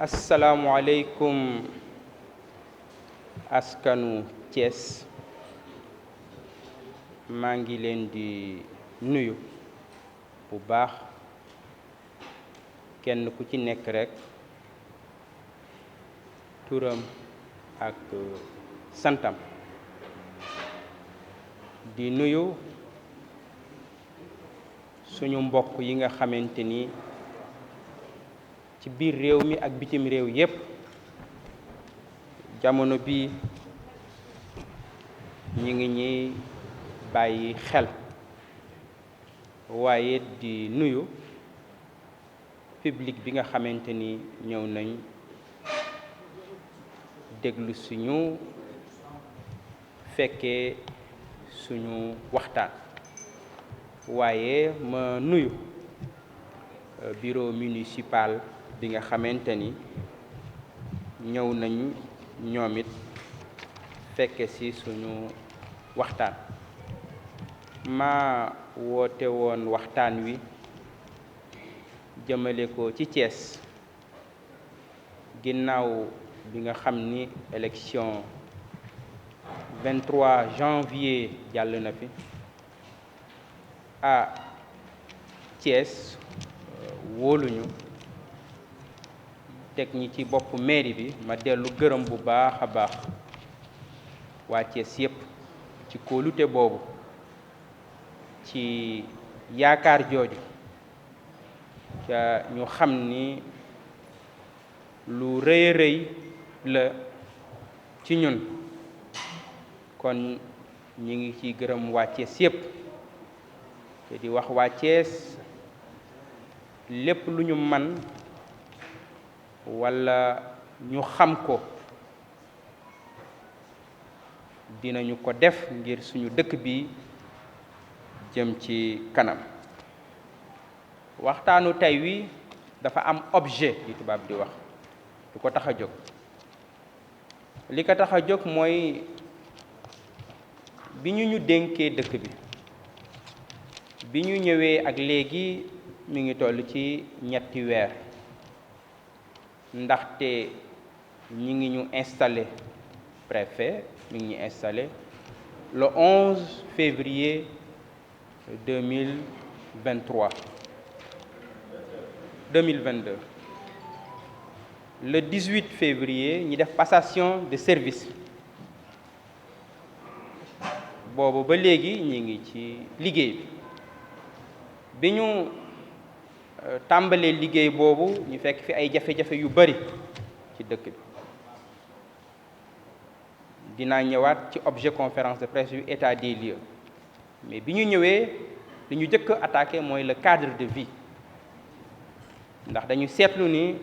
asalaamualeykum askanu Thiès maa ngi leen di nuyu bu baax kenn ku ci nekk rekk turam ak santam di nuyu suñu mbokk yi nga xamante ni ci biir réew mi ak bitim réew yépp jamono bii ñi ngi ñuy bàyyi xel waaye di nuyu public bi nga xamante ni ñëw nañ déglu suñu fekkee suñu waxtaan waaye ma nuyu bureau municipal bi nga xamante ni ñëw nañu ñoom it fekke ci suñu waxtaan ma woote woon waxtaan wi jëmale ko ci Thiès ginnaaw bi nga xam ni élection 23 janvier jàll na fi Thiès wóoluñu teg ñi ci boppu mairie bi ma dellu gërëm bu baax a baax waa Thiès yépp ci kóolute boobu ci yaakaar jooju ca ñu xam ni lu rëy a rëy la ci ñun kon ñi ngi ci gërëm waa Thiès yépp te di wax waa Thiès lépp lu ñu man walla ñu xam ko dinañu ko def ngir suñu dëkk bi jëm ci kanam waxtaanu tey wi dafa am objet li tubaab di wax lu ko tax a jóg li ko tax a jóg mooy bi ñu dénkee dëkk bi ñu ñëwee ak léegi mi ngi toll ci ñetti weer ndaxte ñi ngi ñu installé préfet mi ngi ñu installé le 11 février 2022 le 18 février ñi def passation de service boobu ba léegi ñi ngi ci liggéey bi ñu tàmbalee liggéey boobu ñu fekk fi ay jafe-jafe yu bari ci dëkk bi dinaa ñëwaat ci objet conférence de presse yu état des lieux mais bi ñu ñëwee li ñu jëkk attaqué mooy le cadre de vie ndax dañu seetlu ni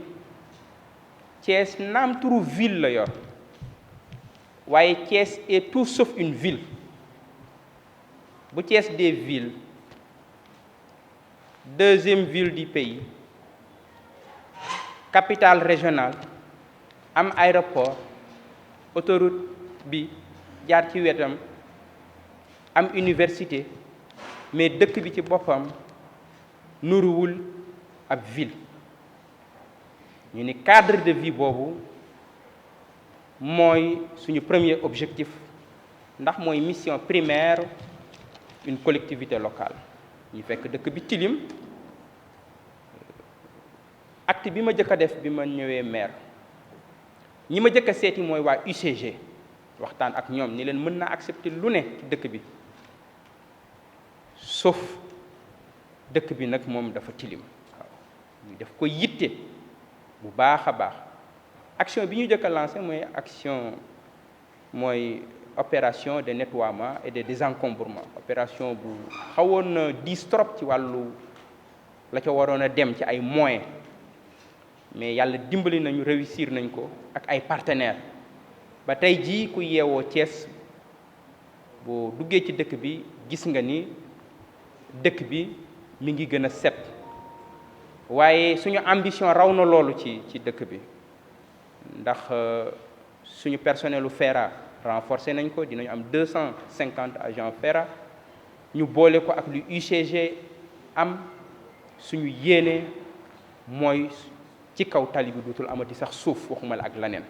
Thiès naam turu ville la yor waaye Thiès est tout sauf une ville bu Thiès des villes deuxième ville du pays capitale régionale am aéroport autoroute bi jaar ci wetam am université mais dëkk bi ci boppam nuruwul ab ville ñu ni cadre de vie boobu mooy suñu premier objectif ndax mooy mission primaire une collectivité locale ñu fekk dëkk bi tilim acte bi ma jëkk a def bi ma ñëwee maire ñi ma jëkk a seeti mooy waa UCG waxtaan ak ñoom ni leen mën naa accepter lu ne ci dëkk bi sauf dëkk bi nag moom dafa tilim waaw ñu def ko yitte bu baax a baax action bi ñu jëkk a lancé mooy opération de nettoiement et de désencombrement opération bu xawoon na diis trop ci wàllu la ca waroon a dem ci ay moyens mais yàlla dimbali nañu réussir nañ ko ak ay partenaires ba tey jii ku yeewoo Thiès boo duggee ci dëkk bi gis nga ni dëkk bi mi ngi gën a set waaye suñu ambition raw na loolu ci dëkk bi ndax suñu personnelu FERA renforcé nañ ko dinañu am 250 agents FERA ñu boole ko ak lu UCG am suñu yéene mooy ci kaw tali bi dootul amati sax suuf waxuma la ak leneen.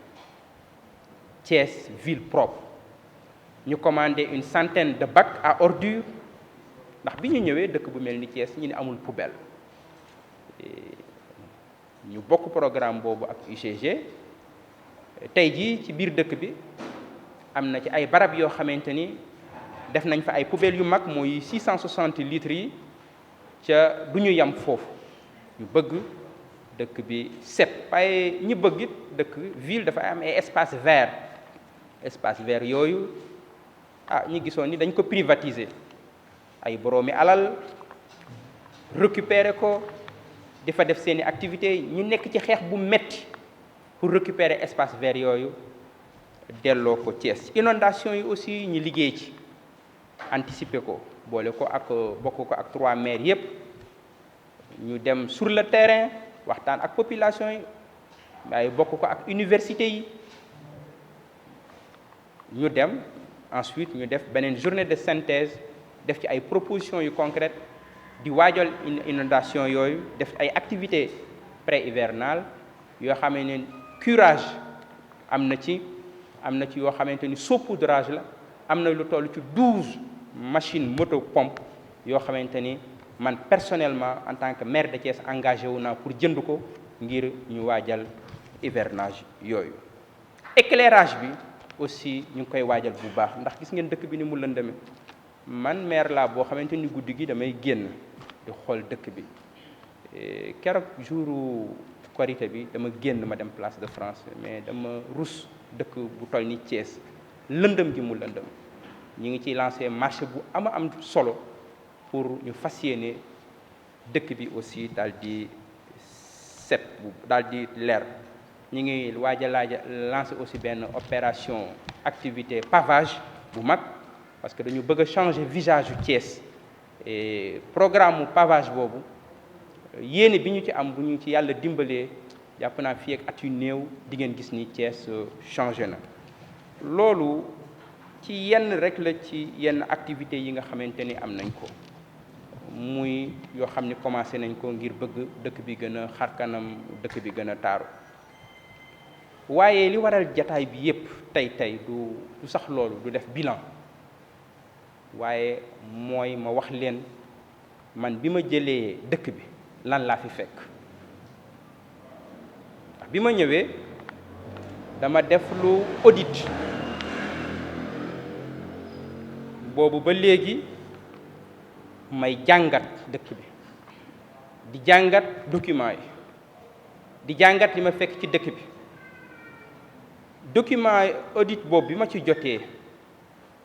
Thiès ville propre ñu commandé une centaine de bacs à ordures ndax bi ñu ñëwee dëkk bu mel ni Thiès ñu ne amul poubelle ñu bokk programme boobu ak UCG tey jii ci biir dëkk bi am na ci ay barab yoo xamante ni def nañ fa ay poubelles yu mag mooy 660 litres yi ca du ñu yam foofu ñu bëgg dëkk bi set waaye ñi bëgg it dëkk ville dafa am ay espace vert yooyu ñi gisoon ni dañ ko privatiser ay boroomi alal récupérer ko di fa def seeni activités ñu nekk ci xeex bu metti pour récupérer espace vert yooyu delloo ko Thiès. Inondation yi aussi ñu liggéey ci anticiper ko boole ko ak bokk ko ak 3 maires yépp ñu dem sur le terrain waxtaan ak population yi waaye bokk ko ak université yi ñu dem ensuite ñu def beneen journée de synthèse def ci ay propositions yu concrètes di waajal inondation yooyu def ay activités pré-hivernales yoo xam ne curage am na ci yoo xamante ni saupoudrage la am na lu toll ci 12 machines moto pompe yoo xamante ni man personnellement en tant que maire de Thiès engagé wu naa pour jënd ko ngir ñu waajal hivernage yooyu. Éclairage bi aussi ñu ngi koy waajal bu baax ndax gis ngeen dëkk bi ni mu lëndëme man maire laa boo xamante ni guddi gi damay génn di xool dëkk bi keroog jouru Korité bi dama génn ma dem Place de France mais dama rus dëkk bu toll ni Thiès lëndëm gi mu lëndëm ñu ngi ciy lancé marché bu am solo pour ñu fas yéene dëkk bi aussi daal di set daal di leer ñu ngi waaj a lancé aussi benn opération activité pavage bu mag parce que dañu bëgg a changer visage yu Thiès et programme pavage boobu yéene bi ñu ci am bu ñu ci yàlla dimbalee jàpp naa fii ak at yu néew di ngeen gis ni Thiès changé na. loolu ci yenn rek la ci yenn activités yi nga xamante ni am nañ ko muy yoo xam ni commencé nañ ko ngir bëgg dëkk bi gën a xarkanam dëkk bi gën a taaru waaye li waral jataay bi yépp tey du sax loolu du def bilan waaye mooy ma wax leen man bi ma jëlee dëkk bi lan laa fi fekk ndax bi ma ñëwee dama def lu audit boobu ba léegi may jàngat dëkk bi di jàngat document yi di jàngat li ma fekk ci dëkk bi document audit boobu bi ma ci jotee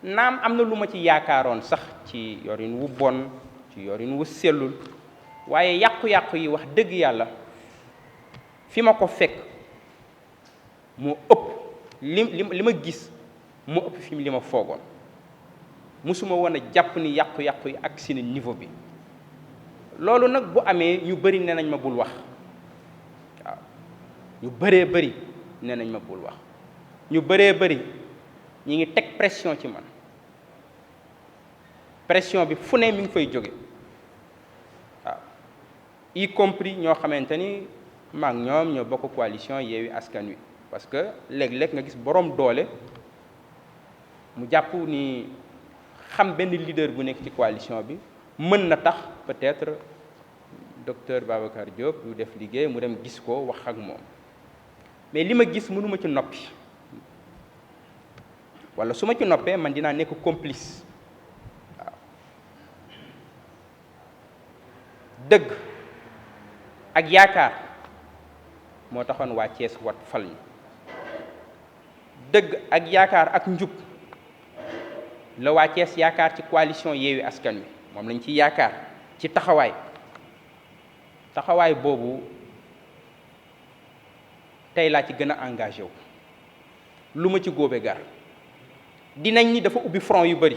naam am na lu ma ci yaakaaroon sax ci yorin wu bon ci yorin wu sellul waaye yàqu-yàqu yi wax dëgg yàlla fi ma ko fekk moo ëpp li ma gis moo ëpp fi li ma foogoon musuma woon a jàpp ni yàqu-yàqu yi ak seen niveau bi loolu nag bu amee ñu bëri nee nañ ma bul wax waaw ñu bëree bëri nee nañ ma bul wax ñu bëree bëri ñi ngi teg pression ci man pression bi fu ne mi ngi fay jóge waaw y compris ñoo xamante ni maak ñoom ñoo bokk coalition Yewwi Askan Wi parce que léeg-léeg nga gis borom doole mu jàpp ni xam benn leader bu nekk ci coalition bi mën na tax peut-être docteur Babacar Diop du def liggéey mu dem gis ko wax ak moom mais li ma gis mënuma ci noppi wala su ma ci noppee man dinaa nekk complice waaw dëgg ak yaakaar moo taxoon waa Thiès wat fal ñu dëgg ak yaakaar ak njub la waa Thiès yaakaar ci coalition Yewwi Askan Wi moom lañ ci yaakaar ci taxawaay boobu tey laa ci gën a engagé wu lu ma ci góobe gar dinañ ni dafa ubbi front yu bëri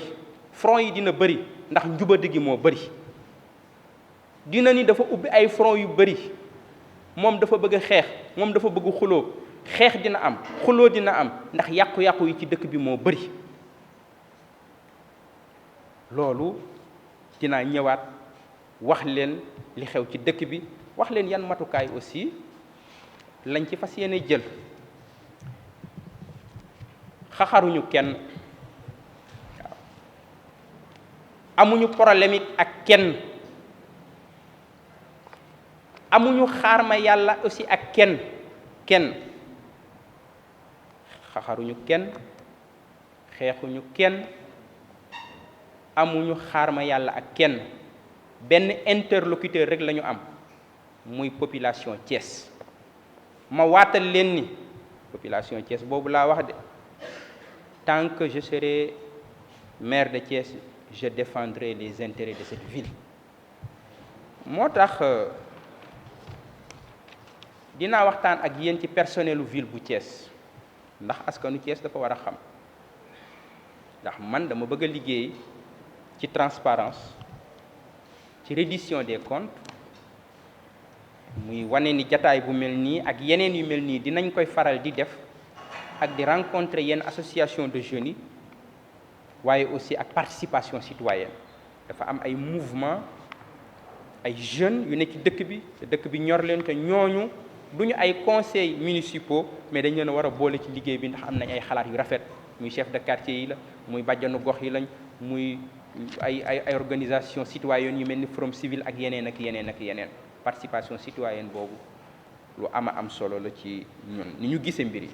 front yi dina bëri ndax njubadi gi moo bëri dina ni dafa ubbi ay front yu bëri moom dafa bëgg a xeex moom dafa bëgg xuloo xeex dina am xuloo dina am ndax yàqu-yàqu yi ci dëkk bi moo bëri loolu dinaa ñëwaat wax leen li xew ci dëkk bi wax leen yan matukaay aussi lañ ci fas yéene jël xaxaruñu kenn waaw amuñu problème it ak kenn amuñu xaar ma yàlla aussi ak kenn xaxaruñu kenn xeexuñu kenn amuñu xaar ma yàlla ak kenn benn interlocuteur rek la ñu am muy population Thiès ma waatal leen ni population Thiès boobu laa wax de tant que je serai maire de Thiès je défendrai les intérêts de cette ville moo tax dinaa waxtaan ak yéen ci personnelu ville bu Thiès ndax askanu Thiès dafa war a xam ndax man dama bëgg a liggéey ci transparence ci reddition des comptes muy wane ni jataay bu mel nii ak yeneen yu mel nii dinañ koy faral di def ak di rencontrer yenn association de jeunes yi waaye aussi ak participation citoyenne dafa am ay mouvement ay jeunes yu nekk ci dëkk bi te dëkk bi ñor leen te ñooñu duñu ay conseils municipaux mais dañ leen a war a boole ci liggéey bi ndax am nañ ay xalaat yu rafet muy chef de quartier yi la muy bàjjanu gox yi lañ muy ay organisation citoyenne yu mel ni Forum Civil ak yeneen ak yeneen ak yeneen participation citoyenne boobu lu am solo la ci ñun ni ñu gisee mbir yi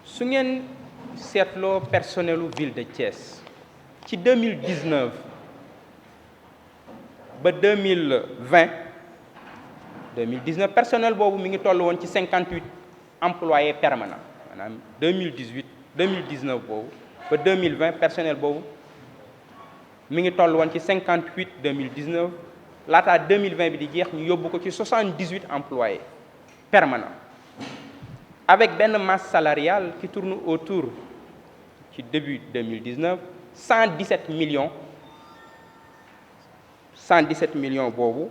su ngeen seetloo personnelu ville de Thiès ci 2019 ba 2019 personnel boobu mi ngi toll woon ci 58 employés permanents maanaam 2019 boobu ba 2020 personnel boobu mi ngi toll woon ci 58 2019 laataa 2020 bi di jeex ñu yóbbu ko ci 78 employés permanents avec benn masse salariale qui tourne autour ci début 2019 117 millions boobu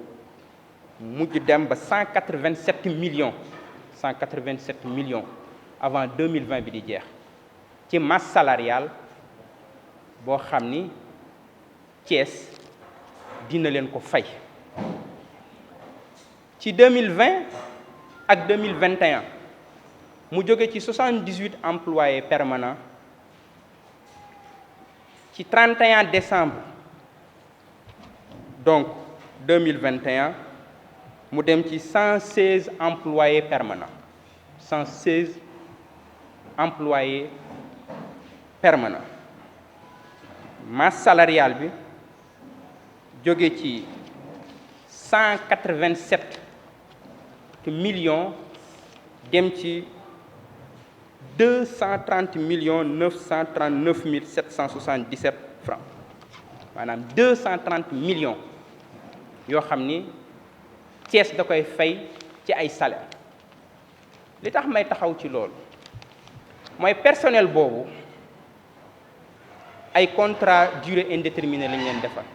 mujj dem ba 187 millions avant 2020 bi di jeex ci masse salariale boo xam ni Thiès dina leen ko fay ci 2020 ak 2021 mu jóge ci 78 employés permanents ci 31 décembre donc 2021 mu dem ci 116 employés permanents 116 employés permanents masse salariale bi jóge ci 187 millions dem ci 230 939 777 francs maanaam 230 millions yoo xam ni Thiès da koy fay ci ay salaire li tax may taxaw ci loolu mooy personnel boobu ay contrat durée indéterminée lañ leen defal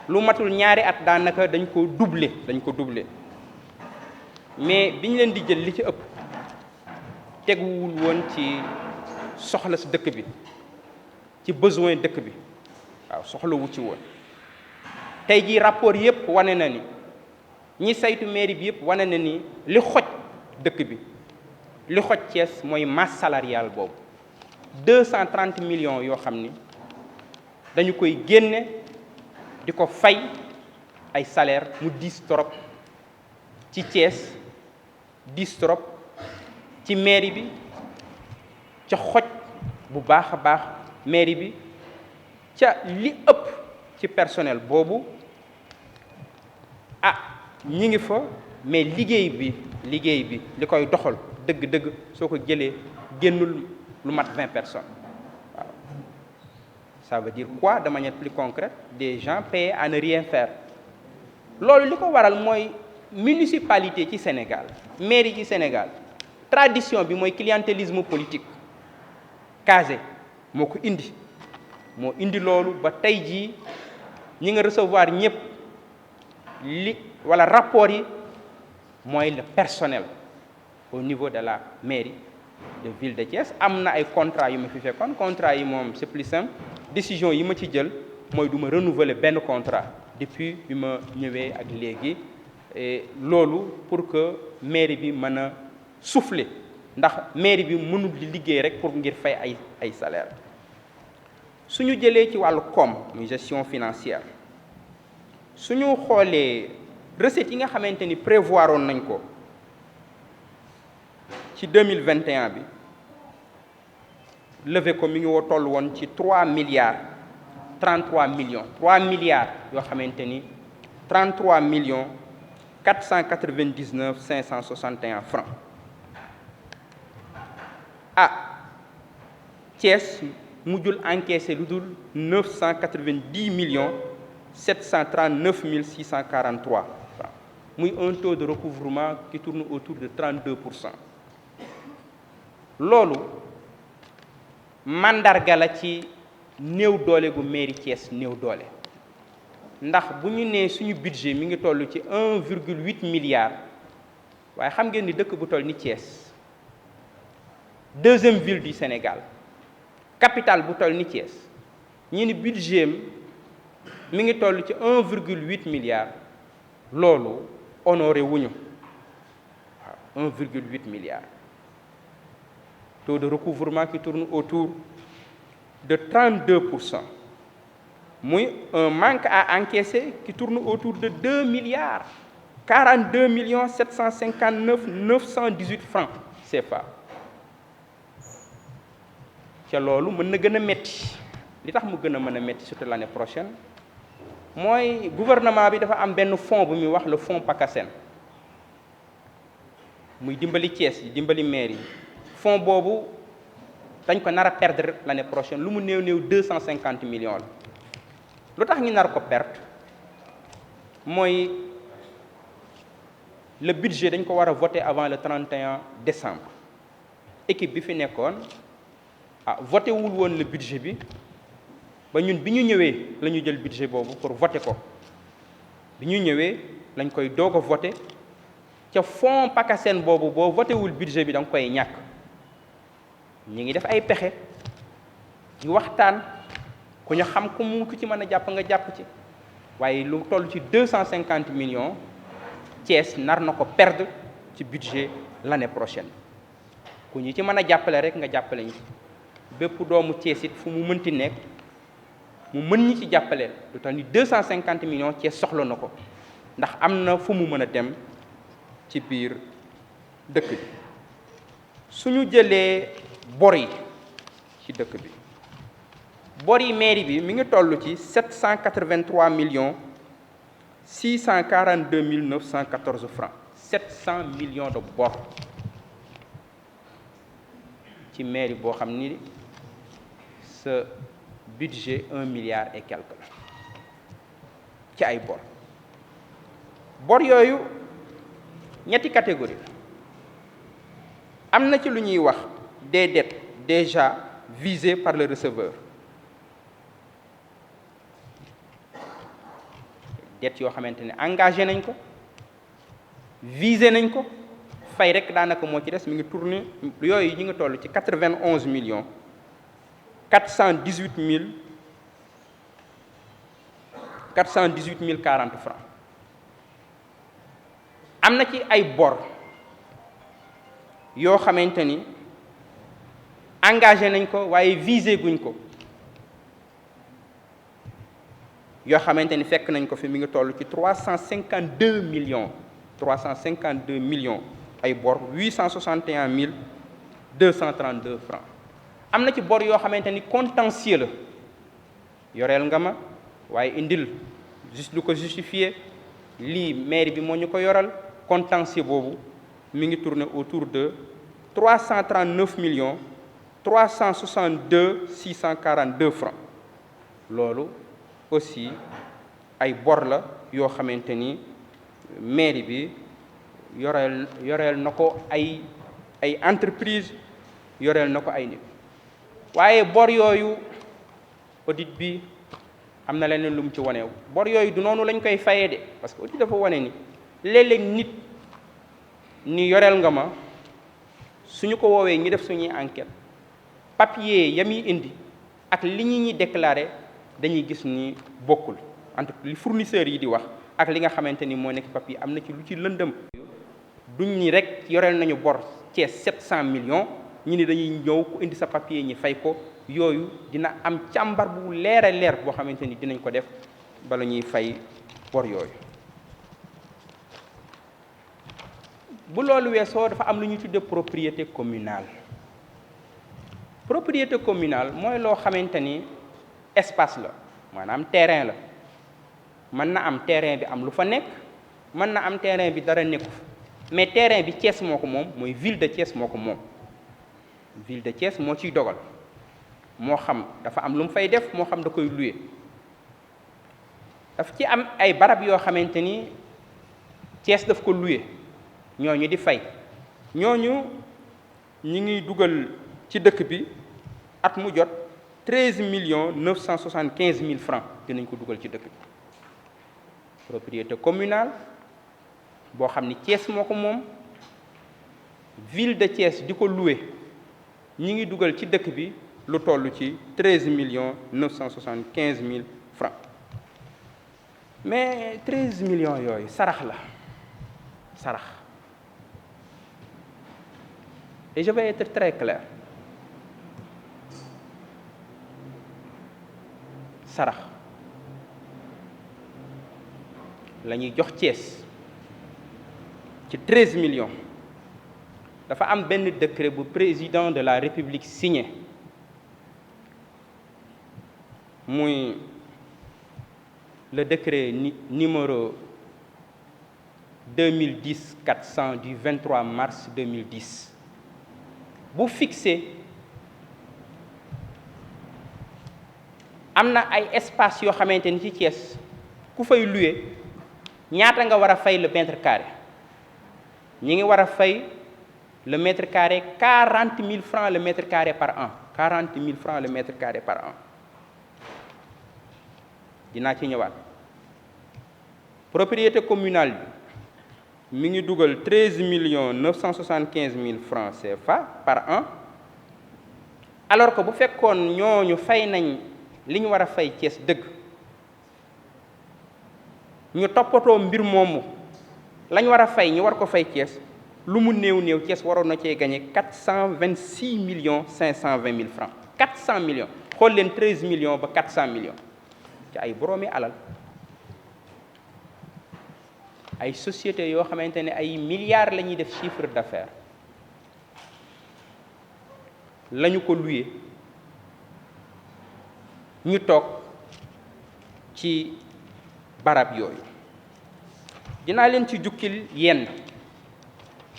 lu matul ñaari at daanaka dañ ko doubler mais bi ñu leen di jël li ci ëpp teguwul woon ci soxla si dëkk bi ci besoin dëkk bi waaw soxlawu ci woon tey jii rapport yëpp wane na ni ñi saytu mairie bi yëpp wane na ni li xoj dëkk bi li xoj Thiès mooy masse salariale boobu 230 millions yoo xam ni dañu koy génne di ko fay ay salaire mu diis trop ci Thiès diis trop ci mairie bi ca xoj bu baax a baax mairie bi ca li ëpp ci personnel boobu ñi ngi fa mais liggéey bi li koy doxal dëgg-dëgg soo ko jëlee génnul lu mat 20 personnes waaw ça veut dire quoi de manière plus concrète des gens payés à ne rien faire loolu li ko waral mooy municipalité ci Sénégal mairie ci Sénégal tradition bi mooy clientélisme politique casé moo ko indi loolu ba tey jii ñi nga recevoir ñëpp wala rapport yi mooy le personnel au niveau de la mairie de ville de Thiès am na ay contrat yu ma fi fekkoon contrat yi moom c'est plus simple décision yi ma ci jël mooy du ma renouveler benn contrat depuis bi ma ñëwee ak léegi et loolu pour que mairie bi mën a souffler ndax mairie bi mënul di liggéey rek pour ngir fay ay salaire suñu jëlee ci wàllu koom muy gestion financière suñu xoolee recettes yi nga xamante ni prévoiroon nañ ko ci 2021 bi levé ko mi ngi woo toll woon ci 3 milliards 33 millions 3 milliards yoo xamante ni 33 millions 499 561 francs Thiès mujjul encaissé lu dul 990 millions 739 643 francs muy un taux de recouvrement qui tourne autour de 32%. loolu mandarga la ci néew doole gu mairie Thiès néew doole ndax bu ñu nee suñu budget mi ngi toll ci 1,8 milliard waaye xam ngeen ni dëkk bu toll ni Thiès deuxième ville du Sénégal capitale bu toll ni Thiès ñi ni budget mi ngi toll ci 1,8 milliard loolu honoré wuñu waaw 1,8 milliard taux de recouvrement qui tourne autour de 32%. Muy un manque à encaisser qui tourne autour de 2 milliards 42 millions 759 918 francs CFA. ca loolu mën na gën a metti li tax mu gën a mën a metti surtout l'année prochaine mooy gouvernement bi dafa am benn fonds bu muy wax le fonds PACASEN muy dimbali Thiès yi dimbali maire yi fonds boobu dañ ko nar a perdre l'année prochaine lu mu néew 250 millions la lu tax ñu nar ko perte mooy le budget dañ ko war a voter avant le 31 décembre équipe bi fi nekkoon voté wul woon le budget bi ba ñun bi ñu ñëwee la ñu jël budget boobu pour voter ko bi ñu ñëwee lañ koy doog a voter ca fonds PACASEN boobu boo voté wul budget bi da nga koy ñàkk ñi ngi def ay pexe di waxtaan ku ñu xam ku mu ku ci mën a jàpp nga jàpp ci waaye lu toll ci 250 millions Thiès nar na ko perdre ci budget l'année prochaine ku ñu ci mën a jàppale rek nga jàppale ñi bépp doomu Thiès it fu mu mënti nekk mu mën ñi ci jàppale lu tax ni 250 millions Thiès soxla na ko ndax am na fu mu mën a dem ci biir dëkk bi suñu jëlee bor yi ci dëkk bi bor yi mairie bi mi ngi toll ci 783 millions 642 914 francs 700 millions de bor ci mairie boo xam ni sa budget 1 milliard et quelque la ci ay bor yooyu ñetti catégorie am na ci lu ñuy wax des dettes déjà visées par le receveur dettes yoo xamante ne engagé nañ ko visé nañ ko fay rek daanaka moo ci des mi ngi tourné yooyu ñi ngi toll ci 91 millions 418 000 40 francs am na ci ay bor yoo xamante ni engagé nañ ko waaye visé guñ ko yoo xamante ni fekk nañ ko fi mi ngi toll ci 352 millions ay bor 861 232 francs am na ci bor yoo xamante ni contentieux la yoreel nga ma waaye indil juste lu ko justifié lii mairie bi moo ñu ko yoral contentieux boobu mi ngi tourner autour de 339 millions 362 642 francs loolu aussi ay bor la yoo xamante ni mairie bi yoreel na ko ay entreprise yoreel na ko ay nit waaye bor yooyu audit bi am na leneen lu mu ci wane bor yooyu du noonu lañ koy fayee de parce que audit dafa wane ni léeg-léeg nit ni yoreel nga ma suñu ko woowee ñi def suñuy enquête papier ya muy indi ak li ñuy déclaré dañuy gis ni bokkul entre li fournisseurs yi di wax ak li nga xamante ni moo nekk papier am na ci lu ci lëndëm. duñ ni rek yoreel nañu bor Thiès 700 millions ñu ni dañuy ñëw ku indi sa papier ñi fay ko yooyu dina am càmbar bu leer a leer boo xamante ni dinañ ko def bala ñuy fay bor yooyu. bu loolu weesoo dafa am lu ñuy tudde propriété communale. propriété communale mooy loo xamante ni espace la maanaam terrain la mën na am terrain bi am lu fa nekk mën na am terrain bi dara nekku fa mais terrain bi Thiès moo ko moom mooy ville de Thiès moo ko moom. ville de Thiès moo ciy dogal moo xam dafa am lu mu fay def moo xam da koy louer. daf ci am ay barab yoo xamante ni Thiès daf ko louer ñooñu di fay ñooñu ñi ngi dugal ci dëkk bi at mu jot 13 975 000 francs dinañ ko dugal ci dëkk bi. propriété communale boo xam ni Thiès moo ko moom ville de Thiès di ko louer ñi ngi dugal ci dëkk bi lu toll ci 13 975 000 francs. mais 13 millions yooyu sarax la sarax. et je vais être très clair sarax la ñuy jox Thiès ci 13 millions dafa am benn décret bu président de la République signé muy le décret numéro 2010-400 du 23 mars 2010 bu fixé am na ay espace yoo xamante ni ci Thiès ku fay louer ñaata nga war a fay le mètre carré ñi ngi war a fay le mètre carré 40 000 francs le mètre carré par an 40 000 francs le mètre carré par an dinaa ci ñëwaat. propriété communale bi mi ngi dugal 13 975 000 francs CFA par an alors que bu fekkoon ñooñu fay nañ li ñu war a fay Thiès dëgg ñu toppatoo mbir moomu lañ war a fay ñu war ko fay Thiès lu mu néew Thiès waroon na cee gagné 426 520 000 francs 400 millions xool leen 13 millions ba 400 millions ci ay boroomi alal. ay sociétés yoo xamante ne ay milliards la ñuy def chiffre d'affaires la ñu ko loué ñu toog ci barab yooyu dinaa leen ci jukkil yenn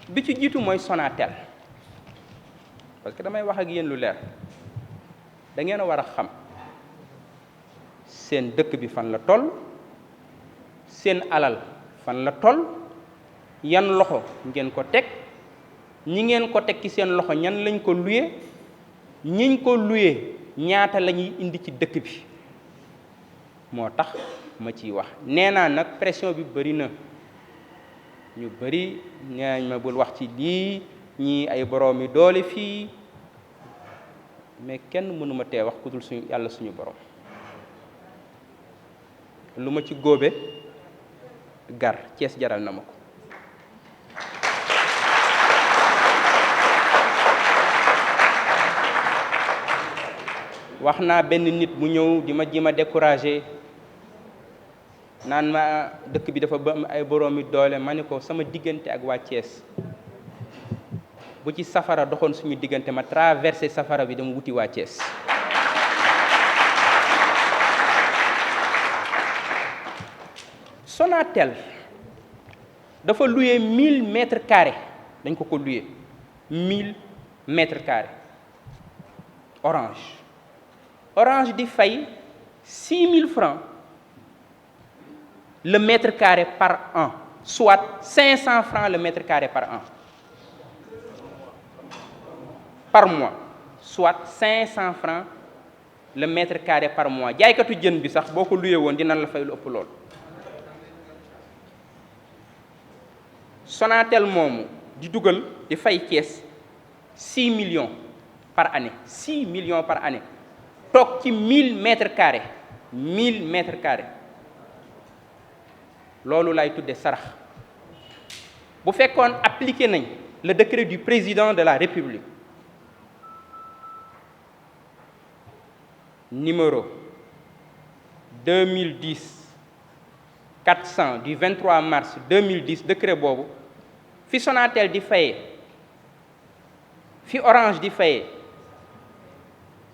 bi ci jiitu mooy Sonatel parce que damay wax ak yéen lu leer da ngeen a war a xam seen dëkk bi fan la toll seen alal fan la toll yan loxo ngeen ko teg ñi ngeen ko teg ci seen loxo ñan lañ ko luye ñiñ ko luye ñaata la ñuy indi ci dëkk bi moo tax ma ciy wax. nee naa nag pression bi bëri na ñu bëri nee nañ ma bul wax ci lii ñii ay boroomi doole fii mais kenn mënuma tee wax ku dul suñu yàlla suñu borom lu ma ci góobe gar Thiès jaral na ma ko. wax naa benn nit mu ñëw di ma jéem a découragé naan ma dëkk bi dafa ba ay boroomi doole ma ne ko sama diggante ak waa Thiès bu ci safara doxoon suñu diggante ma traversé safara bi dama wuti waa Thiès. Sonatel dafa loué 1000 mètres carrés dañ ko loué 1000 mètres carrés Orange di fay 6 000 francs le mètre carré par an soit 500 francs le mètre carré par an par mois soit 500 francs le mètre carré par mois jaaykatu jën bi sax boo ko loué woon dina la fay lu ëpp lool. Sonatel moomu di dugal di fay Thiès 6 millions par année 6 millions par année toog ci 1000 mètres carrés 1000 mètres carrés loolu lay tudde sarax bu fekkoon appliqué nañ le décret du président de la République numéro 2010-400 du 23 mars 2010 décret boobu fi Sonatel di fayee fi Orange di fayee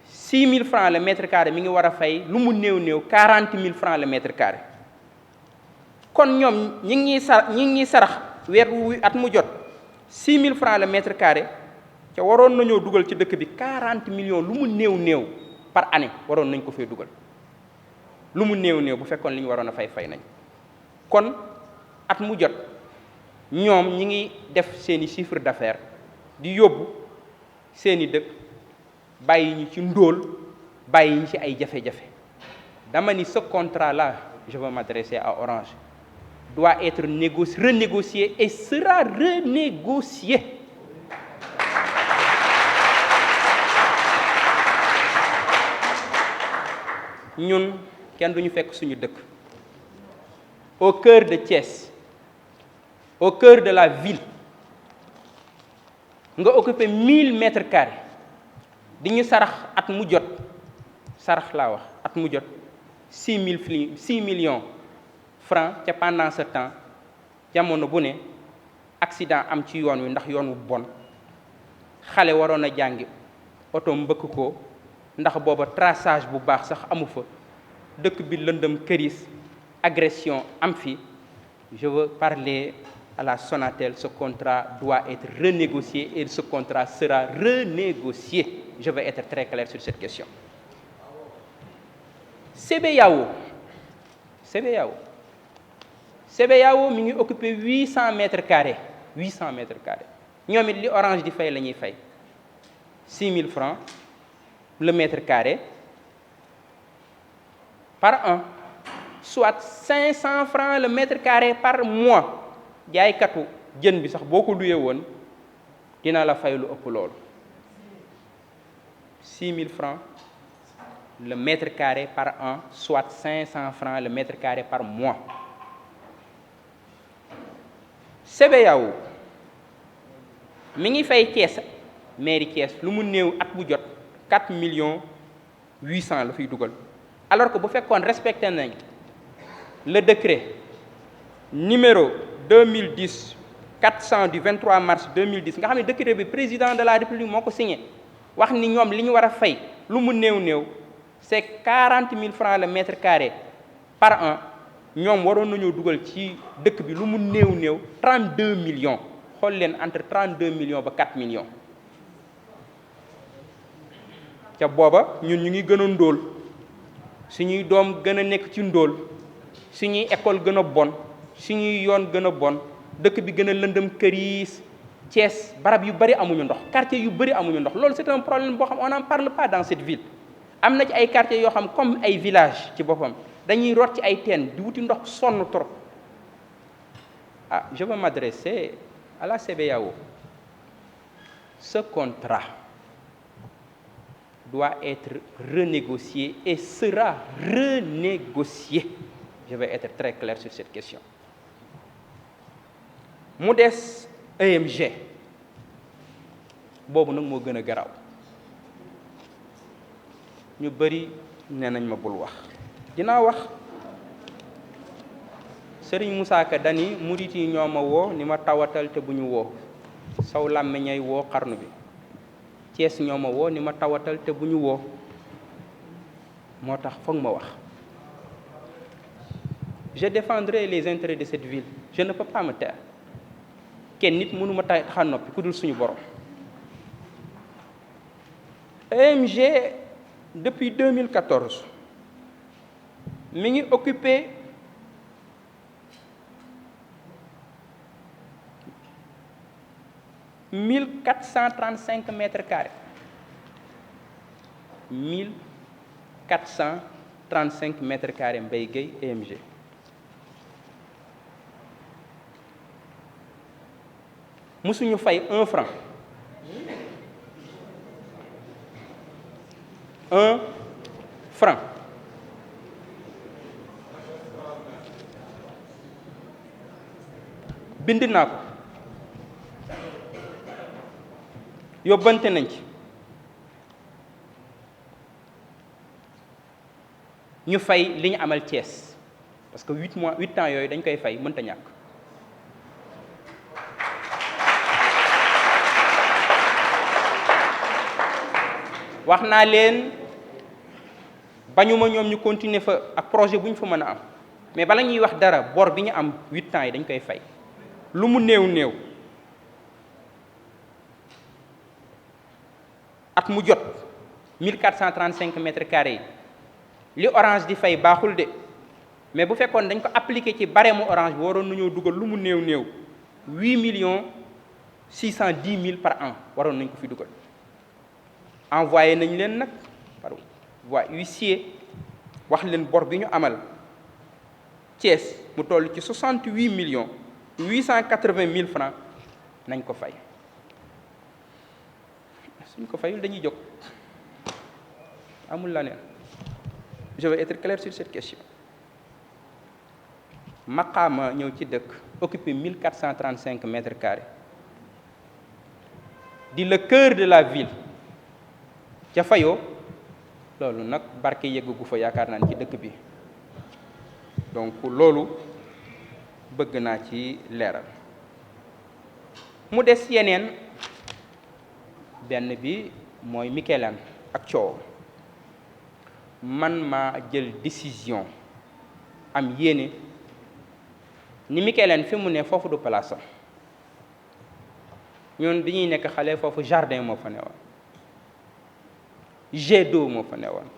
6 000 francs le mètre carré mi ngi war a fay lu mu néew néew 40 000 francs le mètre carré kon ñoom ñi ngi sarax weer wu at mu jot 6 000 francs le mètre carré ca waroon nañoo dugal ci dëkk bi 40 millions lu mu néew néew par année waroon nañ ko fee dugal lu mu néew néew bu fekkoon li ñu waroon a fay nañ kon at mu jot ñoom ñi ngi def seeni chiffre d'affaires di yóbbu seeni dëkk bàyyi ñu ci ndóol bàyyi ñu ci ay jafe-jafe dama ni ce contrat là je veux m'adresser à Orange doit être renégocié et sera renégocié. Ñun kenn duñu fekk suñu dëkk au cœur de Thiès, au cœur de la ville nga occupé 1000 mètres carrés di ñu sarax at mu jot sarax laa wax at mu jot 6 millions francs ca pendant ce temps jamono bu ne accident am ci yoon wi ndax yoon wu bon xale waroon a jàngi oto mbëkk ko ndax booba traçage bu baax sax amu fa dëkk bi lëndëm këris agression am fi. Je veux parler à la Sonatel, ce contrat doit être renégocié et ce contrat sera renégocié. Je veux être très clair sur cette question. CBAO mi ngi occupé 800 mètres carrés 800 mètres carrés ñoom it li Orange di fay la ñuy fay 6 000 francs le mètre carré par an, soit 500 francs le mètre carré par mois. jaaykatu jën bi sax boo ko luyee woon dina la fay lu ëpp loolu 6 000 francs le mètre carré par an, soit 500 francs le mètre carré par mois. CBAO mi ngi fay Thiès mairie Thiès lu mu néew at bu jot 4 millions 800 la fiy dugal, alors que bu fekkoon respecté nañ le décret numéro 2010-400 du 23 mars 2010 nga xam ne décret bi président de la République moo ko signé wax ni ñoom li ñu war a fay lu mu néew néew c'est 40 000 francs le mètre carré par an, ñoom waroon nañoo dugal ci dëkk bi lu mu néew néew 32 millions xool leen entre 32 millions ba 4 millions. ca booba ñun ñu ngi gën a ndóol suñuy doom gën a nekk ci ndóol suñuy école gën a bon suñuy yoon gën a bon dëkk bi gën a lëndëm këriis. Thiès barab yu bëri amuñu ndox, quartier yu bëri amuñu ndox, loolu c'est un problème boo xam on n'en parle pas dans cette ville. am na ci ay quartiers yoo xam comme ay village ci boppam dañuy root ci ay teen di wuti ndox sonn trop. Je veux m'adresser à la CBAO. Ce contrat doit être renégocié et sera renégocié. Je vais être très clair sur cette question. mu des EMG boobu nag moo gën a garaaw ñu bëri nee nañ ma bul wax dinaa wax. Sëriñ Moussa Ka dani murit yi ñoo ma woo ni ma tawatal te bu ñu woo saw làmmiñay woo xarnu bi. Thiès ñoo ma woo ni ma tawatal te bu ñu woo moo tax foog ma wax. Je défendrai les intérêts de cette ville, je ne peux pas me taire. kenn nit mënu ma tax a noppi ku dul suñu borom. EMG depuis 2014 mi ngi occupé 1435 mètres carrés 1435 mètres carrés Mbaye Gueye EMG. musuñu fay 1 franc 1 franc bind naa ko yóbbante nañ ci ñu fay li ñu amal Thiès parce que 8 ans yooyu dañ koy fay mënta ñàkk. wax naa leen bañuma ñoom ñu continuer fa ak projet bu ñu fa mën a am mais bala ñuy wax dara bor bi ñu am 8 ans yi dañ koy fay lu mu néew néew at mu jot 1435 mètres carrés yi li Orange di fay baaxul de mais bu fekkoon dañ ko appliqué ci barème Orange bi waroon nañoo dugal lu mu néew néew 8 610 000 par an waroon nañ ko fi dugal. envoyé nañ leen nag par voie huissier wax leen bor bi ñu amal Thiès mu toll ci 68 880 000 francs nañ ko fay suñ ko fayul dañuy jóg amul la neen. Je vais être clair sur cette question. Maqaama ñëw ci dëkk occupé 1435 mètres carrés di le cœur de la ville ca fayoo loolu nag barke yëggu gu fa yaakaar naa ci dëkk bi donc loolu bëgg naa ci leeral. mu des yeneen benn bi mooy Mikelan ak coow man maa jël décision am yéene ni Mikelan fi mu ne foofu du place am ñun bi ñuy nekk xale foofu jardin moo fa newoon jet d'eau moo fa newoon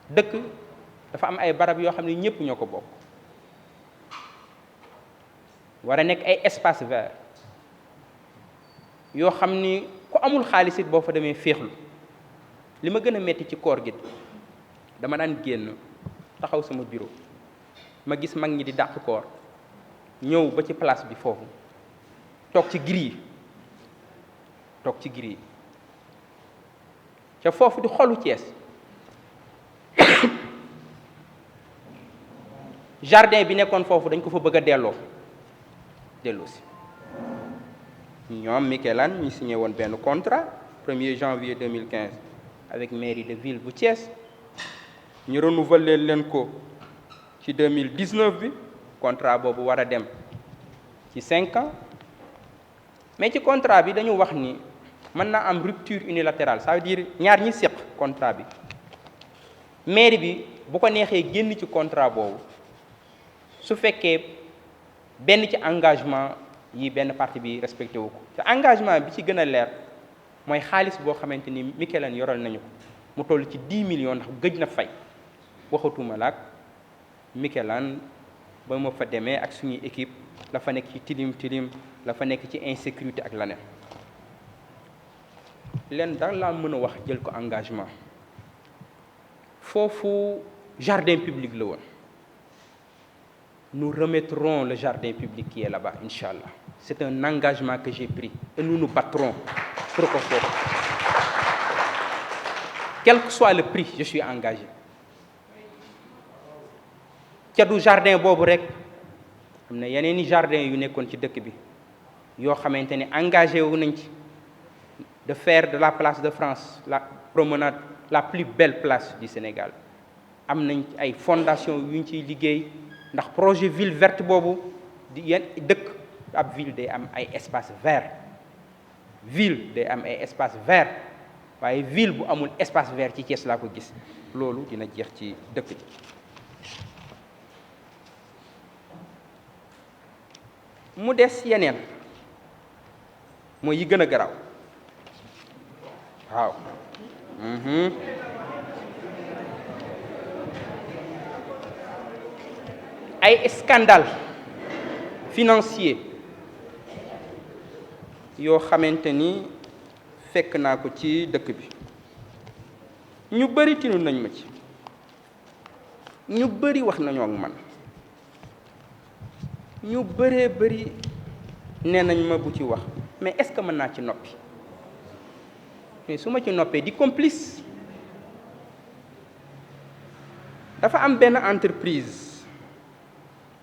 dëkk dafa am ay barab yoo xam ne ñëpp ñoo ko bokk war a nekk ay espace vert yoo xam ni ku amul xaalis it boo fa demee féexlu li ma gën a metti ci koor gi dama daan génn taxaw sama bureau ma gis mag ñi di dàq koor ñëw ba ci place bi foofu toog ci gris yi ca foofu di xolu Thiès jardin bi nekkoon foofu dañ ko fa bëgg a delloo si ñoom Mikelan ñu signé woon benn contrat 1er janvier 2015 avec mairie de ville bu Thiès ñu renouveler leen ko ci 2019 bi contrat boobu war a dem ci 5 ans mais ci contrat bi dañu wax ni mën naa am rupture unilatérale ça veut dire ñaar ñi séq contrat bi mairie bi bu ko neexee génn ci contrat boobu su fekkee benn ci engagement yi benn partie bi respecté wu ko te engagement bi ci gën a leer mooy xaalis boo xamante ni Mikelan yoral nañu ko mu toll ci 10 millions ndax gëj na fay waxatuma laak Mikelan ba ma fa demee ak suñuy équipe la fa nekk ci tilim la fa nekk ci insécurité ak leneen leen daal laa mën a wax jël ko engagement foofu jardin public la woon nous remettrons le jardin public qui est là-bas inchallah c'est un engagement que j'ai pris et nous nous battrons pour que foofu quel que soit le prix je suis engagé ca du jardin boobu rek am na yeneen i jardin yu nekkoon ci dëkk bi yoo xamante ne engagé wu nañ ci de faire de la place de France la promenade la plus belle place du Sénégal am nañ ay fondation yu ñu ciy liggéey ndax projet ville verte boobu di yenn dëkk ab ville day am ay espace vert ville day am ay espace vert waaye ville bu amul espace vert ci Thiès laa ko gis loolu dina jeex ci dëkk bi mu des yeneen mooy yi gën a garaaw waaw ay scandale financier yoo xamante ni fekk naa ko ci dëkk bi ñu bëri tinu nañ ma ci ñu bëri wax nañoo ak man ñu bëree bëri nee nañ ma bu ci wax mais est-ce que mën naa ci noppi mais su ma ci noppee di complice dafa am benn entreprise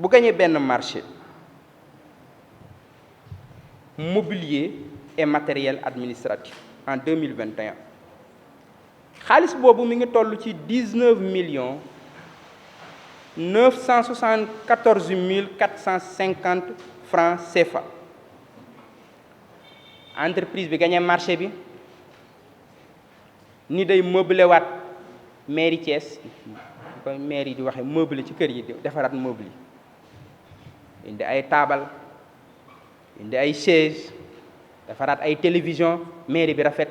bu gagné benn marché mobilier et matériel administratif en 2021 xaalis boobu mi ngi toll ci 19 974 francs CFA. entreprise bi gagné marché bi ni day meubler waat mairie Thiès ko mairie di waxe meubler ci kër yi defaraat meuble yi indi ay taabal indi ay chaise defaraat ay télévision mairie bi rafet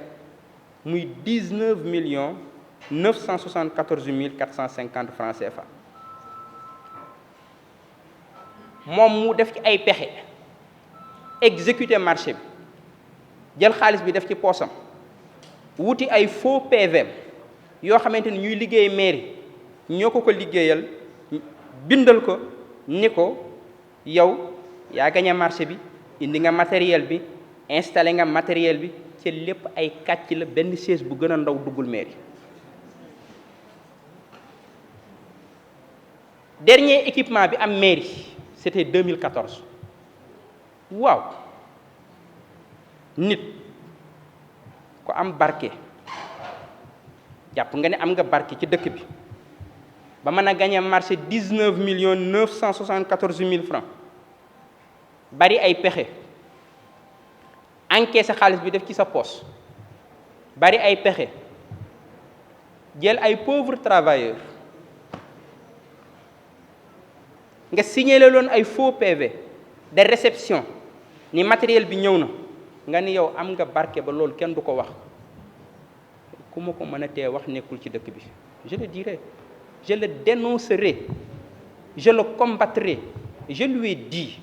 muy 19 974 450 francs CFA. moom mu def ci ay pexe exécuter marché bi jël xaalis bi def ci poosam wuti ay faux PV yoo xamante ni ñuy liggéey mairie ñoo ko liggéeyal bindal ko ni ko yow yaa gagné marché bi indi nga matériel bi installé nga matériel bi ci lépp ay kàcc la benn chaise bu gën a ndaw duggul mairie. dernier équipement bi am mairie c'était 2014 waaw nit ko am barke jàpp nga ne am nga barke ci dëkk bi ba mën a gagné marché 19 974 000 francs bari ay pexe encaissé xaalis bi def ci sa poche bari ay pexe jël ay pauvres travailleurs nga signalé loon ay faux PV de réception ni matériel bi ñëw na nga ni yow am nga barke ba loolu kenn du ko wax ku ma ko mën a tee wax nekkul ci dëkk bi. je le dirai, je le dénoncerai, je le combattrai. Je lui ai dit